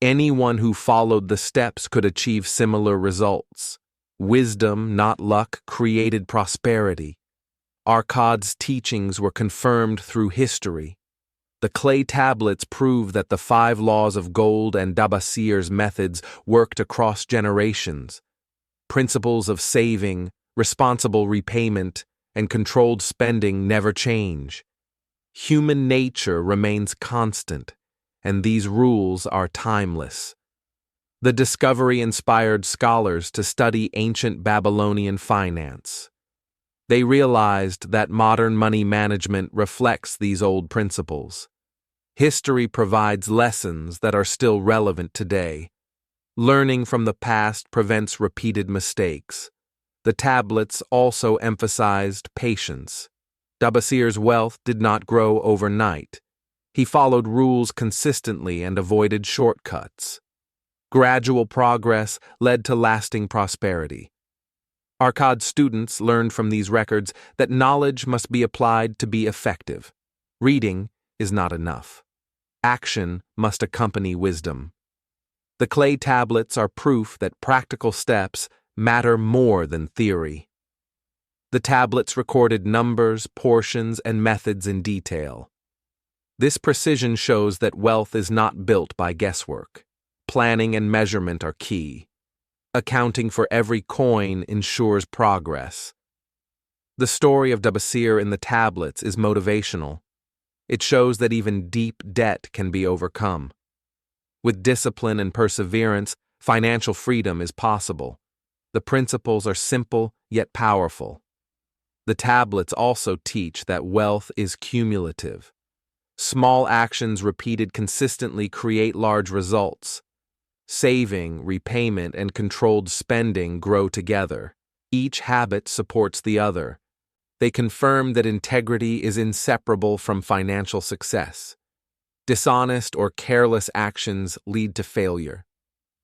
Speaker 1: Anyone who followed the steps could achieve similar results. Wisdom, not luck, created prosperity. Arkad's teachings were confirmed through history. The clay tablets prove that the 5 laws of gold and Babylonians' methods worked across generations. Principles of saving, responsible repayment, and controlled spending never change. Human nature remains constant, and these rules are timeless. The discovery inspired scholars to study ancient Babylonian finance. They realized that modern money management reflects these old principles. History provides lessons that are still relevant today. Learning from the past prevents repeated mistakes. The tablets also emphasized patience. Babylonians' wealth did not grow overnight. He followed rules consistently and avoided shortcuts. Gradual progress led to lasting prosperity. Arkad's students learned from these records that knowledge must be applied to be effective. Reading is not enough. Action must accompany wisdom. The clay tablets are proof that practical steps matter more than theory. The tablets recorded numbers, portions, and methods in detail. This precision shows that wealth is not built by guesswork. Planning and measurement are key. Accounting for every coin ensures progress. The story of Babylonians in the tablets is motivational. It shows that even deep debt can be overcome. With discipline and perseverance, financial freedom is possible. The principles are simple yet powerful. The tablets also teach that wealth is cumulative. Small actions repeated consistently create large results. Saving, repayment, and controlled spending grow together. Each habit supports the other. They confirm that integrity is inseparable from financial success. Dishonest or careless actions lead to failure.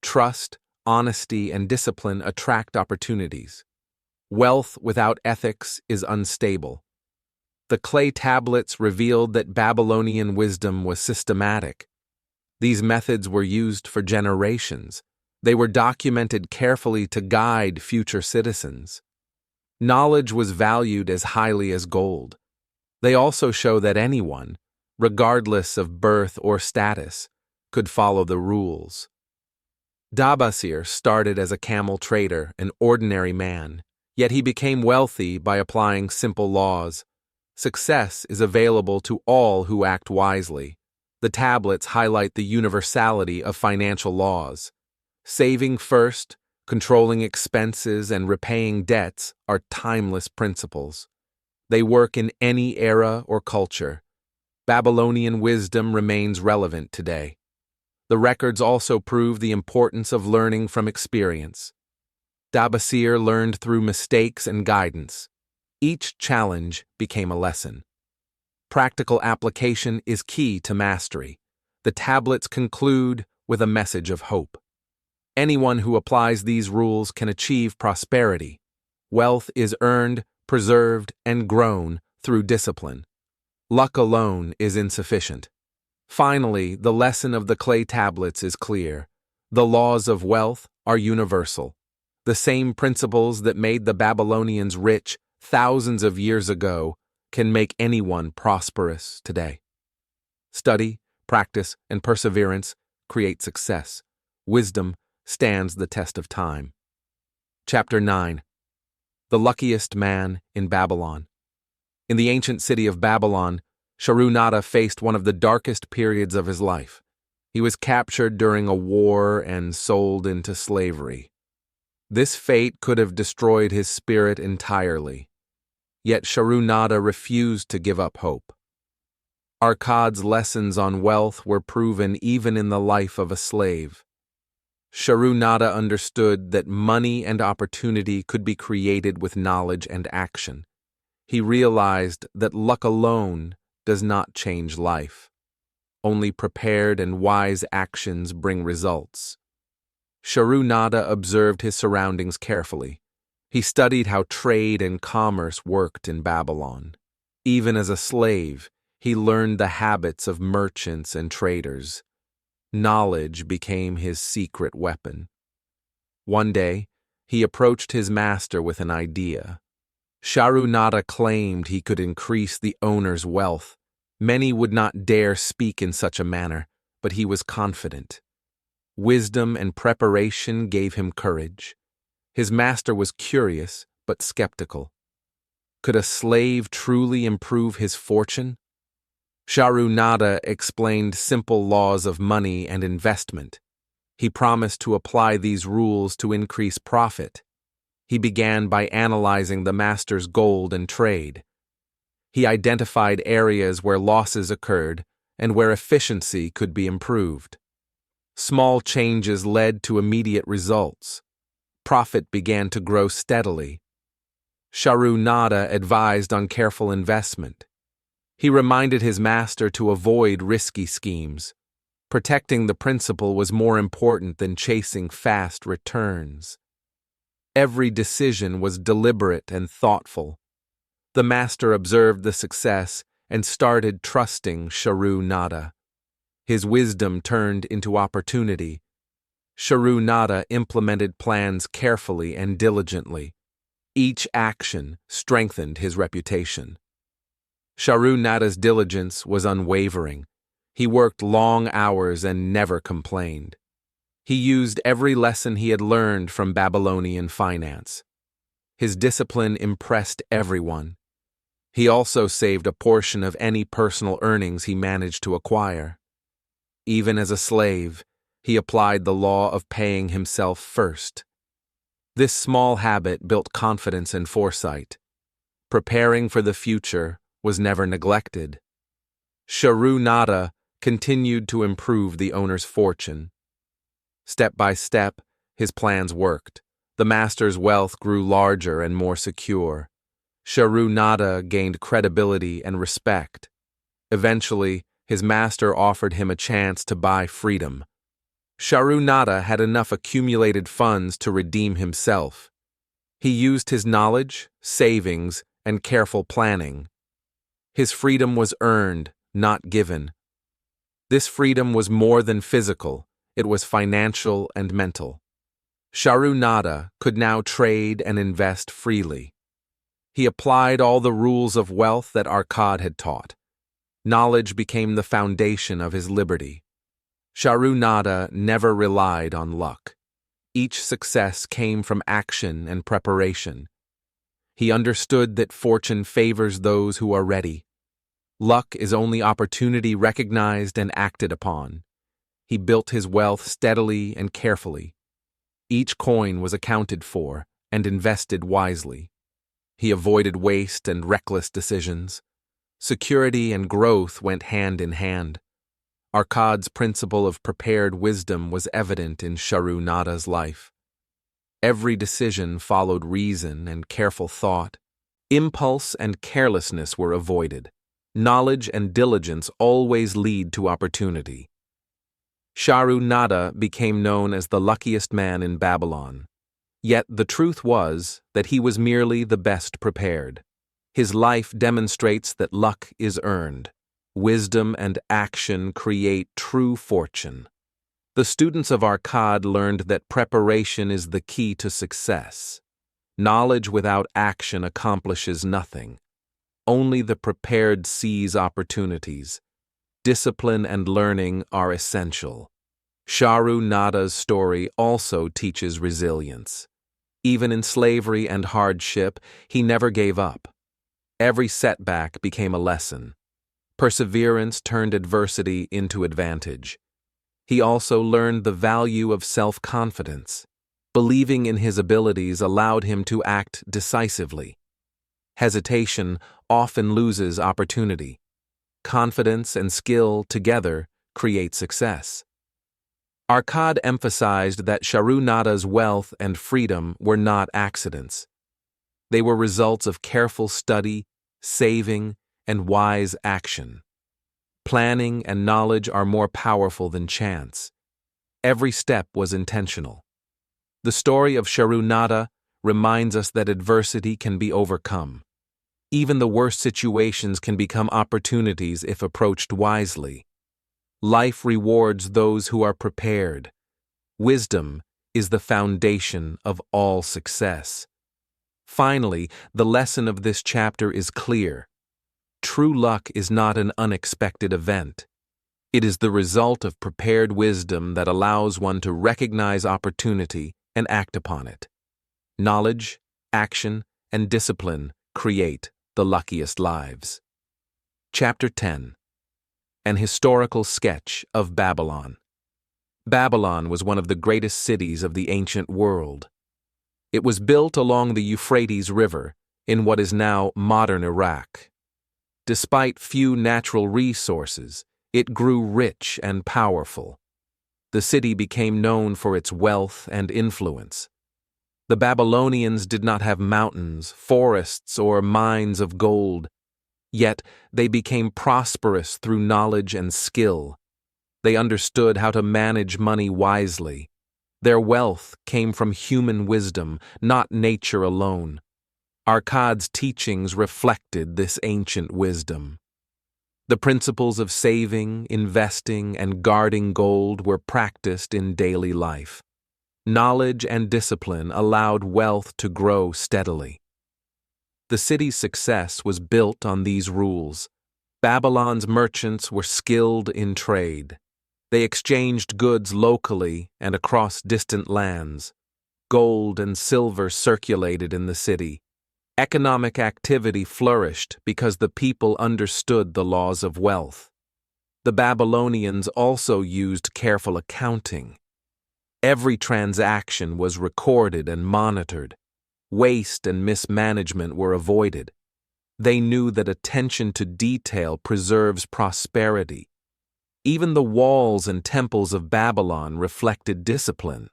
Speaker 1: Trust, honesty, and discipline attract opportunities. Wealth without ethics is unstable. The clay tablets revealed that Babylonian wisdom was systematic. These methods were used for generations. They were documented carefully to guide future citizens. Knowledge was valued as highly as gold. They also show that anyone, regardless of birth or status, could follow the rules. Dabasir started as a camel trader, an ordinary man, yet he became wealthy by applying simple laws. Success is available to all who act wisely. The tablets highlight the universality of financial laws. Saving first, controlling expenses, and repaying debts are timeless principles. They work in any era or culture. Babylonian wisdom remains relevant today. The records also prove the importance of learning from experience. Dabasir learned through mistakes and guidance. Each challenge became a lesson. Practical application is key to mastery. The tablets conclude with a message of hope. Anyone who applies these rules can achieve prosperity. Wealth is earned, preserved, and grown through discipline. Luck alone is insufficient. Finally, the lesson of the clay tablets is clear. The laws of wealth are universal. The same principles that made the Babylonians rich thousands of years ago can make anyone prosperous today. Study, practice, and perseverance create success. Wisdom stands the test of time. Chapter 9. The Luckiest Man in Babylon. In the ancient city of Babylon, Sharunada faced one of the darkest periods of his life. He was captured during a war and sold into slavery. This fate could have destroyed his spirit entirely. Yet Sharunada refused to give up hope. Arkad's lessons on wealth were proven even in the life of a slave. Sharunada understood that money and opportunity could be created with knowledge and action. He realized that luck alone does not change life. Only prepared and wise actions bring results. Sharunada observed his surroundings carefully. He studied how trade and commerce worked in Babylon. Even as a slave, he learned the habits of merchants and traders. Knowledge became his secret weapon. One day, he approached his master with an idea. Sharunada claimed he could increase the owner's wealth. Many would not dare speak in such a manner, but he was confident. Wisdom and preparation gave him courage. His master was curious, but skeptical. Could a slave truly improve his fortune? Sharunada explained simple laws of money and investment. He promised to apply these rules to increase profit. He began by analyzing the master's gold and trade. He identified areas where losses occurred and where efficiency could be improved. Small changes led to immediate results. Profit began to grow steadily. Sharunada advised on careful investment. He reminded his master to avoid risky schemes. Protecting the principal was more important than chasing fast returns. Every decision was deliberate and thoughtful. The master observed the success and started trusting Sharunada. His wisdom turned into opportunity. Sharunada implemented plans carefully and diligently. Each action strengthened his reputation. Sharunada's diligence was unwavering. He worked long hours and never complained. He used every lesson he had learned from Babylonian finance. His discipline impressed everyone. He also saved a portion of any personal earnings he managed to acquire. Even as a slave, he applied the law of paying himself first. This small habit built confidence and foresight. Preparing for the future was never neglected. Sharunada continued to improve the owner's fortune. Step by step, his plans worked. The master's wealth grew larger and more secure. Sharu gained credibility and respect. Eventually, his master offered him a chance to buy freedom. Sharu had enough accumulated funds to redeem himself. He used his knowledge, savings, and careful planning. His freedom was earned, not given. This freedom was more than physical, it was financial and mental. Sharu could now trade and invest freely. He applied all the rules of wealth that Arkad had taught. Knowledge became the foundation of his liberty. Sharu never relied on luck. Each success came from action and preparation. He understood that fortune favors those who are ready. Luck is only opportunity recognized and acted upon. He built his wealth steadily and carefully. Each coin was accounted for and invested wisely. He avoided waste and reckless decisions. Security and growth went hand in hand. Arkad's principle of prepared wisdom was evident in Sharu life. Every decision followed reason and careful thought. Impulse and carelessness were avoided. Knowledge and diligence always lead to opportunity. Sharu became known as the luckiest man in Babylon. Yet the truth was that he was merely the best prepared. His life demonstrates that luck is earned. Wisdom and action create true fortune. The students of Arkad learned that preparation is the key to success. Knowledge without action accomplishes nothing. Only the prepared seize opportunities. Discipline and learning are essential. Sharu story also teaches resilience. Even in slavery and hardship, he never gave up. Every setback became a lesson. Perseverance turned adversity into advantage. He also learned the value of self-confidence. Believing in his abilities allowed him to act decisively. Hesitation often loses opportunity. Confidence and skill together create success. Arkad emphasized that Sharu wealth and freedom were not accidents. They were results of careful study, saving, and wise action. Planning and knowledge are more powerful than chance. Every step was intentional. The story of Sharu reminds us that adversity can be overcome. Even the worst situations can become opportunities if approached wisely. Life rewards those who are prepared. Wisdom is the foundation of all success. Finally, the lesson of this chapter is clear. True luck is not an unexpected event. It is the result of prepared wisdom that allows one to recognize opportunity and act upon it. Knowledge, action, and discipline create the luckiest lives. Chapter 10. An historical sketch of Babylon. Babylon was one of the greatest cities of the ancient world. It was built along the Euphrates River in what is now modern Iraq. Despite few natural resources, it grew rich and powerful. The city became known for its wealth and influence. The Babylonians did not have mountains, forests, or mines of gold. Yet they became prosperous through knowledge and skill. They understood how to manage money wisely. Their wealth came from human wisdom, not nature alone. Arkad's teachings reflected this ancient wisdom. The principles of saving, investing, and guarding gold were practiced in daily life. Knowledge and discipline allowed wealth to grow steadily. The city's success was built on these rules. Babylon's merchants were skilled in trade. They exchanged goods locally and across distant lands. Gold and silver circulated in the city. Economic activity flourished because the people understood the laws of wealth. The Babylonians also used careful accounting. Every transaction was recorded and monitored. Waste and mismanagement were avoided. They knew that attention to detail preserves prosperity. Even the walls and temples of Babylon reflected discipline.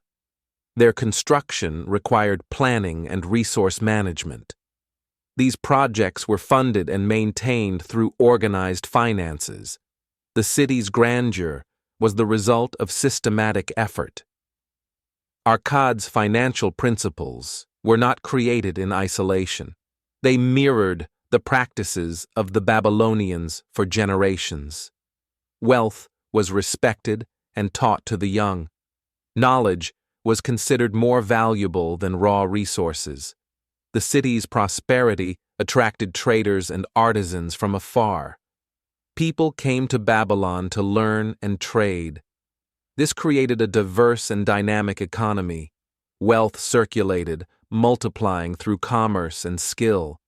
Speaker 1: Their construction required planning and resource management. These projects were funded and maintained through organized finances. The city's grandeur was the result of systematic effort. Arkad's financial principles were not created in isolation. They mirrored the practices of the Babylonians for generations. Wealth was respected and taught to the young. Knowledge was considered more valuable than raw resources. The city's prosperity attracted traders and artisans from afar. People came to Babylon to learn and trade. This created a diverse and dynamic economy. Wealth circulated, multiplying through commerce and skill.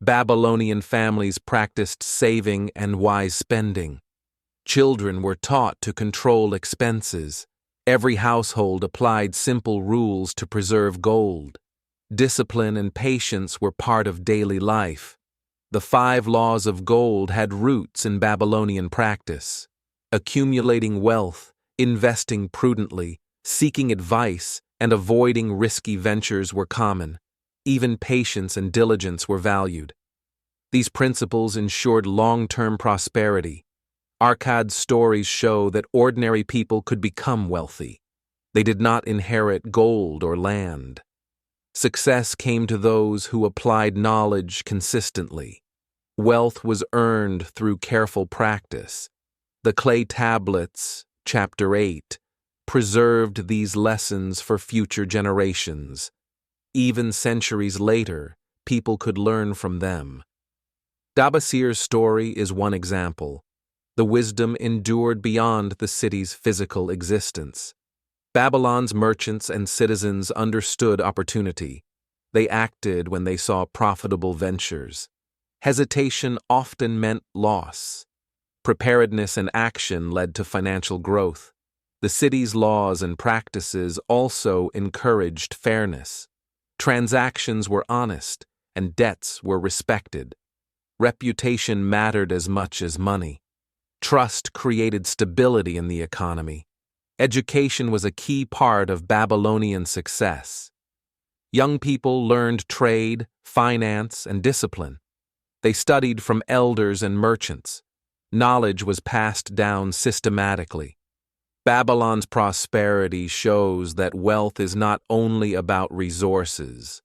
Speaker 1: Babylonian families practiced saving and wise spending. Children were taught to control expenses. Every household applied simple rules to preserve gold. Discipline and patience were part of daily life. The 5 laws of gold had roots in Babylonian practice. Accumulating wealth, investing prudently, seeking advice, and avoiding risky ventures were common. Even patience and diligence were valued. These principles ensured long-term prosperity. Arkad's stories show that ordinary people could become wealthy. They did not inherit gold or land. Success came to those who applied knowledge consistently. Wealth was earned through careful practice. The clay tablets, chapter 8, preserved these lessons for future generations. Even centuries later, people could learn from them. Dabasir's story is one example. The wisdom endured beyond the city's physical existence. Babylon's merchants and citizens understood opportunity. They acted when they saw profitable ventures. Hesitation often meant loss. Preparedness and action led to financial growth. The city's laws and practices also encouraged fairness. Transactions were honest, and debts were respected. Reputation mattered as much as money. Trust created stability in the economy. Education was a key part of Babylonian success. Young people learned trade, finance, and discipline. They studied from elders and merchants. Knowledge was passed down systematically. Babylon's prosperity shows that wealth is not only about resources.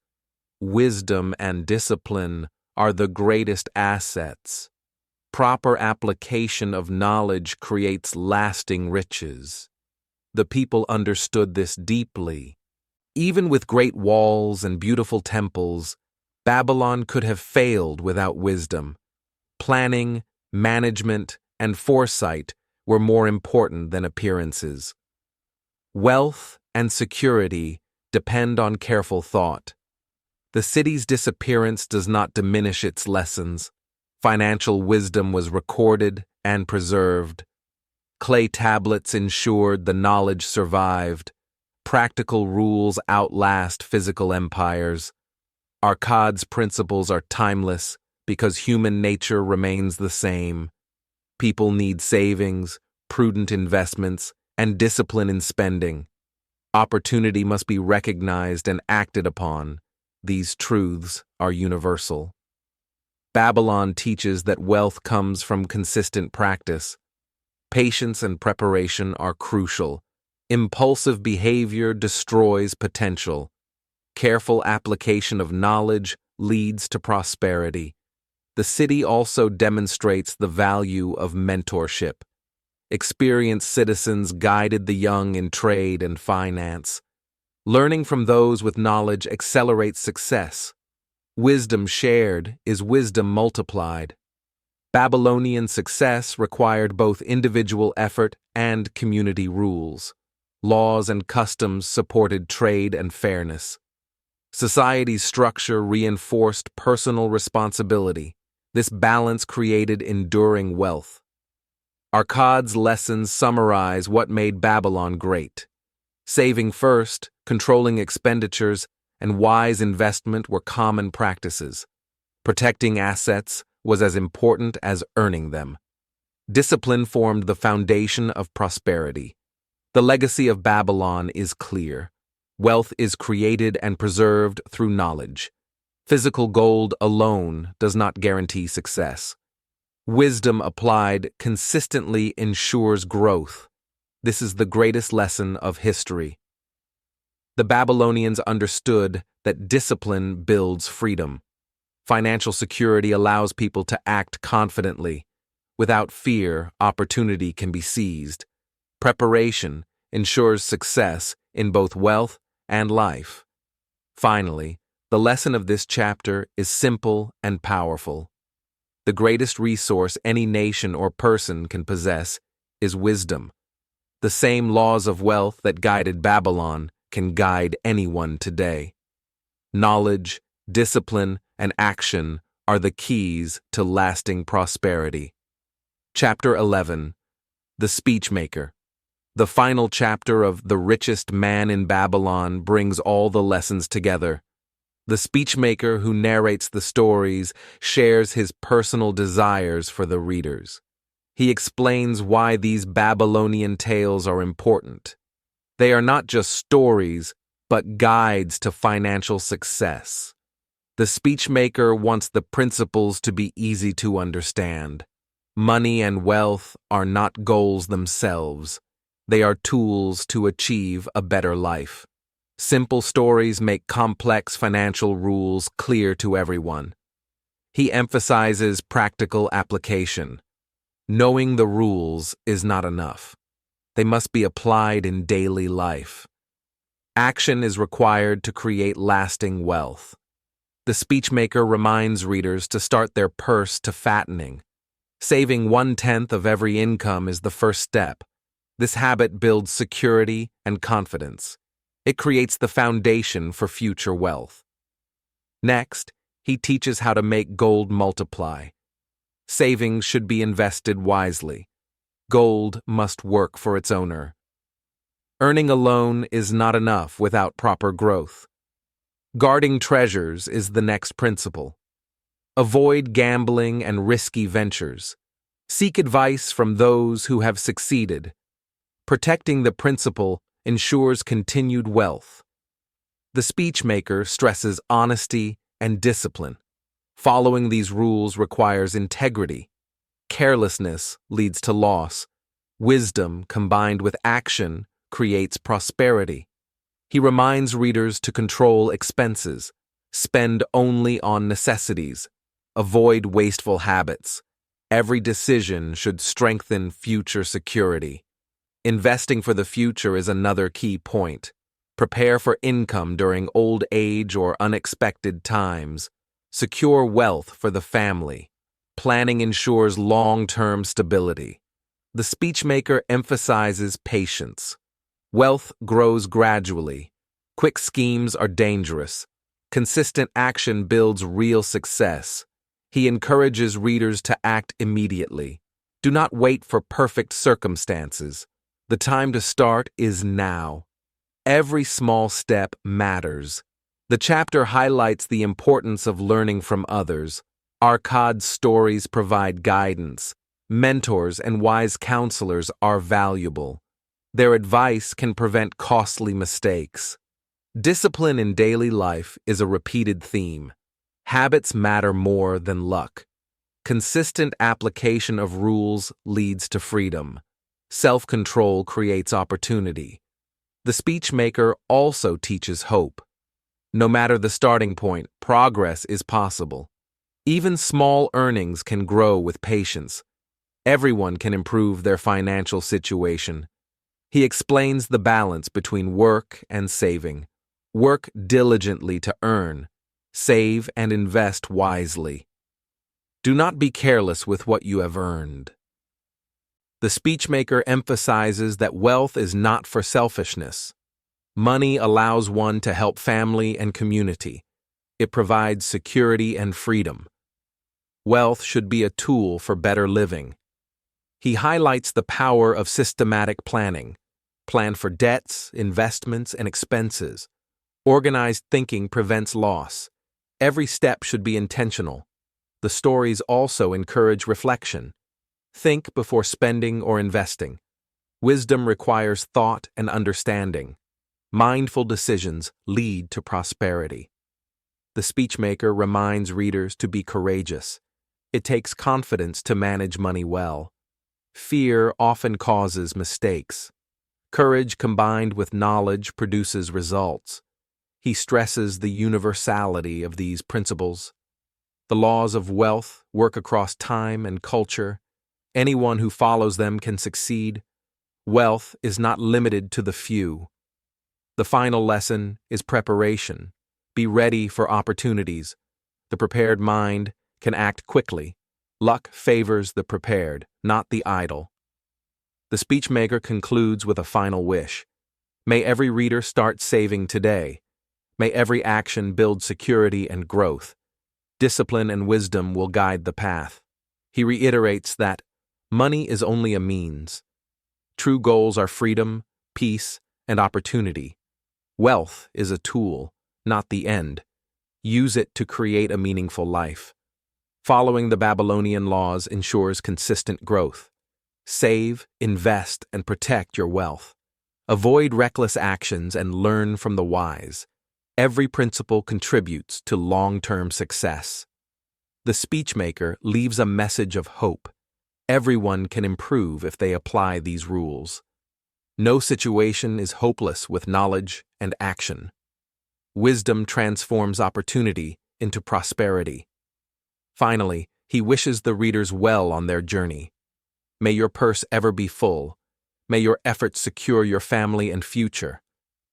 Speaker 1: Wisdom and discipline are the greatest assets. Proper application of knowledge creates lasting riches. The people understood this deeply. Even with great walls and beautiful temples, Babylon could have failed without wisdom. Planning, management, and foresight were more important than appearances. Wealth and security depend on careful thought. The city's disappearance does not diminish its lessons. Financial wisdom was recorded and preserved. Clay tablets ensured the knowledge survived. Practical rules outlast physical empires. Arkad's principles are timeless because human nature remains the same. People need savings, prudent investments, and discipline in spending. Opportunity must be recognized and acted upon. These truths are universal. Babylon teaches that wealth comes from consistent practice. Patience and preparation are crucial. Impulsive behavior destroys potential. Careful application of knowledge leads to prosperity. The city also demonstrates the value of mentorship. Experienced citizens guided the young in trade and finance. Learning from those with knowledge accelerates success. Wisdom shared is wisdom multiplied. Babylonian success required both individual effort and community rules. Laws and customs supported trade and fairness. Society's structure reinforced personal responsibility. This balance created enduring wealth. Arkad's lessons summarize what made Babylon great. Saving first, controlling expenditures, and wise investment were common practices. Protecting assets was as important as earning them. Discipline formed the foundation of prosperity. The legacy of Babylon is clear. Wealth is created and preserved through knowledge. Physical gold alone does not guarantee success. Wisdom applied consistently ensures growth. This is the greatest lesson of history. The Babylonians understood that discipline builds freedom. Financial security allows people to act confidently. Without fear, opportunity can be seized. Preparation ensures success in both wealth and life. Finally, the lesson of this chapter is simple and powerful. The greatest resource any nation or person can possess is wisdom. The same laws of wealth that guided Babylon can guide anyone today. Knowledge, discipline, and action are the keys to lasting prosperity. Chapter 11. The Speechmaker. The final chapter of The Richest Man in Babylon brings all the lessons together. The speechmaker who narrates the stories shares his personal desires for the readers. He explains why these Babylonian tales are important. They are not just stories, but guides to financial success. The speechmaker wants the principles to be easy to understand. Money and wealth are not goals themselves. They are tools to achieve a better life. Simple stories make complex financial rules clear to everyone. He emphasizes practical application. Knowing the rules is not enough. They must be applied in daily life. Action is required to create lasting wealth. The speechmaker reminds readers to start their purse to fattening. Saving 1/10 of every income is the first step. This habit builds security and confidence. It creates the foundation for future wealth. Next, he teaches how to make gold multiply. Savings should be invested wisely. Gold must work for its owner. Earning alone is not enough without proper growth. Guarding treasures is the next principle. Avoid gambling and risky ventures. Seek advice from those who have succeeded. Protecting the principal ensures continued wealth. The speechmaker stresses honesty and discipline. Following these rules requires integrity. Carelessness leads to loss. Wisdom combined with action creates prosperity. He reminds readers to control expenses, spend only on necessities, avoid wasteful habits. Every decision should strengthen future security. Investing for the future is another key point. Prepare for income during old age or unexpected times. Secure wealth for the family. Planning ensures long-term stability. The speechmaker emphasizes patience. Wealth grows gradually. Quick schemes are dangerous. Consistent action builds real success. He encourages readers to act immediately. Do not wait for perfect circumstances. The time to start is now. Every small step matters. The chapter highlights the importance of learning from others. Arkad's stories provide guidance. Mentors and wise counselors are valuable. Their advice can prevent costly mistakes. Discipline in daily life is a repeated theme. Habits matter more than luck. Consistent application of rules leads to freedom. Self-control creates opportunity. The speechmaker also teaches hope. No matter the starting point, progress is possible. Even small earnings can grow with patience. Everyone can improve their financial situation. He explains the balance between work and saving. Work diligently to earn. Save and invest wisely. Do not be careless with what you have earned. The speechmaker emphasizes that wealth is not for selfishness. Money allows one to help family and community. It provides security and freedom. Wealth should be a tool for better living. He highlights the power of systematic planning. Plan for debts, investments, and expenses. Organized thinking prevents loss. Every step should be intentional. The stories also encourage reflection. Think before spending or investing. Wisdom requires thought and understanding. Mindful decisions lead to prosperity. The speechmaker reminds readers to be courageous. It takes confidence to manage money well. Fear often causes mistakes. Courage combined with knowledge produces results. He stresses the universality of these principles. The laws of wealth work across time and culture. Anyone who follows them can succeed. Wealth is not limited to the few. The final lesson is preparation. Be ready for opportunities. The prepared mind can act quickly. Luck favors the prepared, not the idle. The speechmaker concludes with a final wish. May every reader start saving today. May every action build security and growth. Discipline and wisdom will guide the path. He reiterates that money is only a means. True goals are freedom, peace, and opportunity. Wealth is a tool, not the end. Use it to create a meaningful life. Following the Babylonian laws ensures consistent growth. Save, invest, and protect your wealth. Avoid reckless actions and learn from the wise. Every principle contributes to long-term success. The speechmaker leaves a message of hope. Everyone can improve if they apply these rules. No situation is hopeless with knowledge and action. Wisdom transforms opportunity into prosperity. Finally, he wishes the readers well on their journey. May your purse ever be full. May your efforts secure your family and future.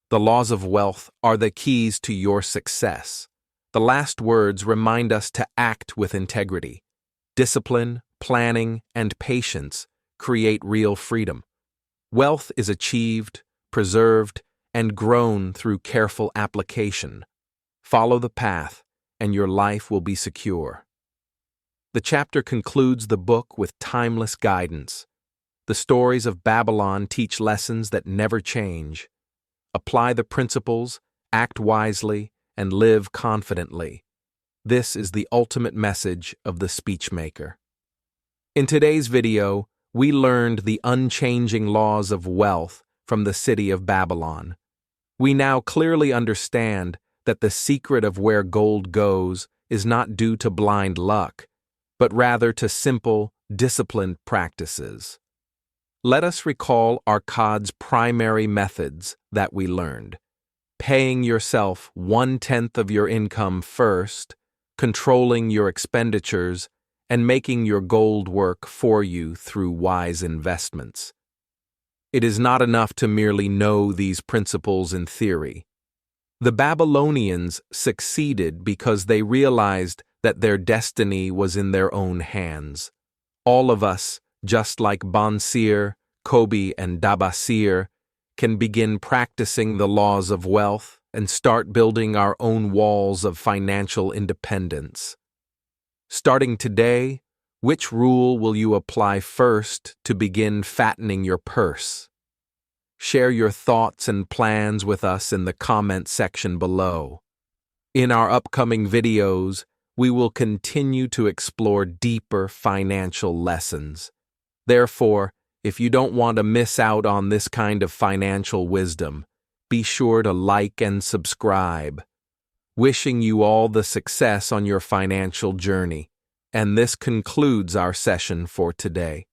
Speaker 1: The laws of wealth are the keys to your success. The last words remind us to act with integrity. Discipline, planning, and patience create real freedom. Wealth is achieved, preserved, and grown through careful application. Follow the path, and your life will be secure. The chapter concludes the book with timeless guidance. The stories of Babylon teach lessons that never change. Apply the principles, act wisely, and live confidently. This is the ultimate message of the speechmaker. In today's video, we learned the unchanging laws of wealth from the city of Babylon. We now clearly understand that the secret of where gold goes is not due to blind luck, but rather to simple, disciplined practices. Let us recall Arkad's primary methods that we learned. Paying yourself 1/10 of your income first, controlling your expenditures, and making your gold work for you through wise investments. It is not enough to merely know these principles in theory. The Babylonians succeeded because they realized that their destiny was in their own hands. All of us, just like Bansir, Kobi, and Dabasir, can begin practicing the laws of wealth and start building our own walls of financial independence. Starting today, which rule will you apply first to begin fattening your purse? Share your thoughts and plans with us in the comment section below. In our upcoming videos, we will continue to explore deeper financial lessons. Therefore, if you don't want to miss out on this kind of financial wisdom, be sure to like and subscribe. Wishing you all the success on your financial journey. And this concludes our session for today.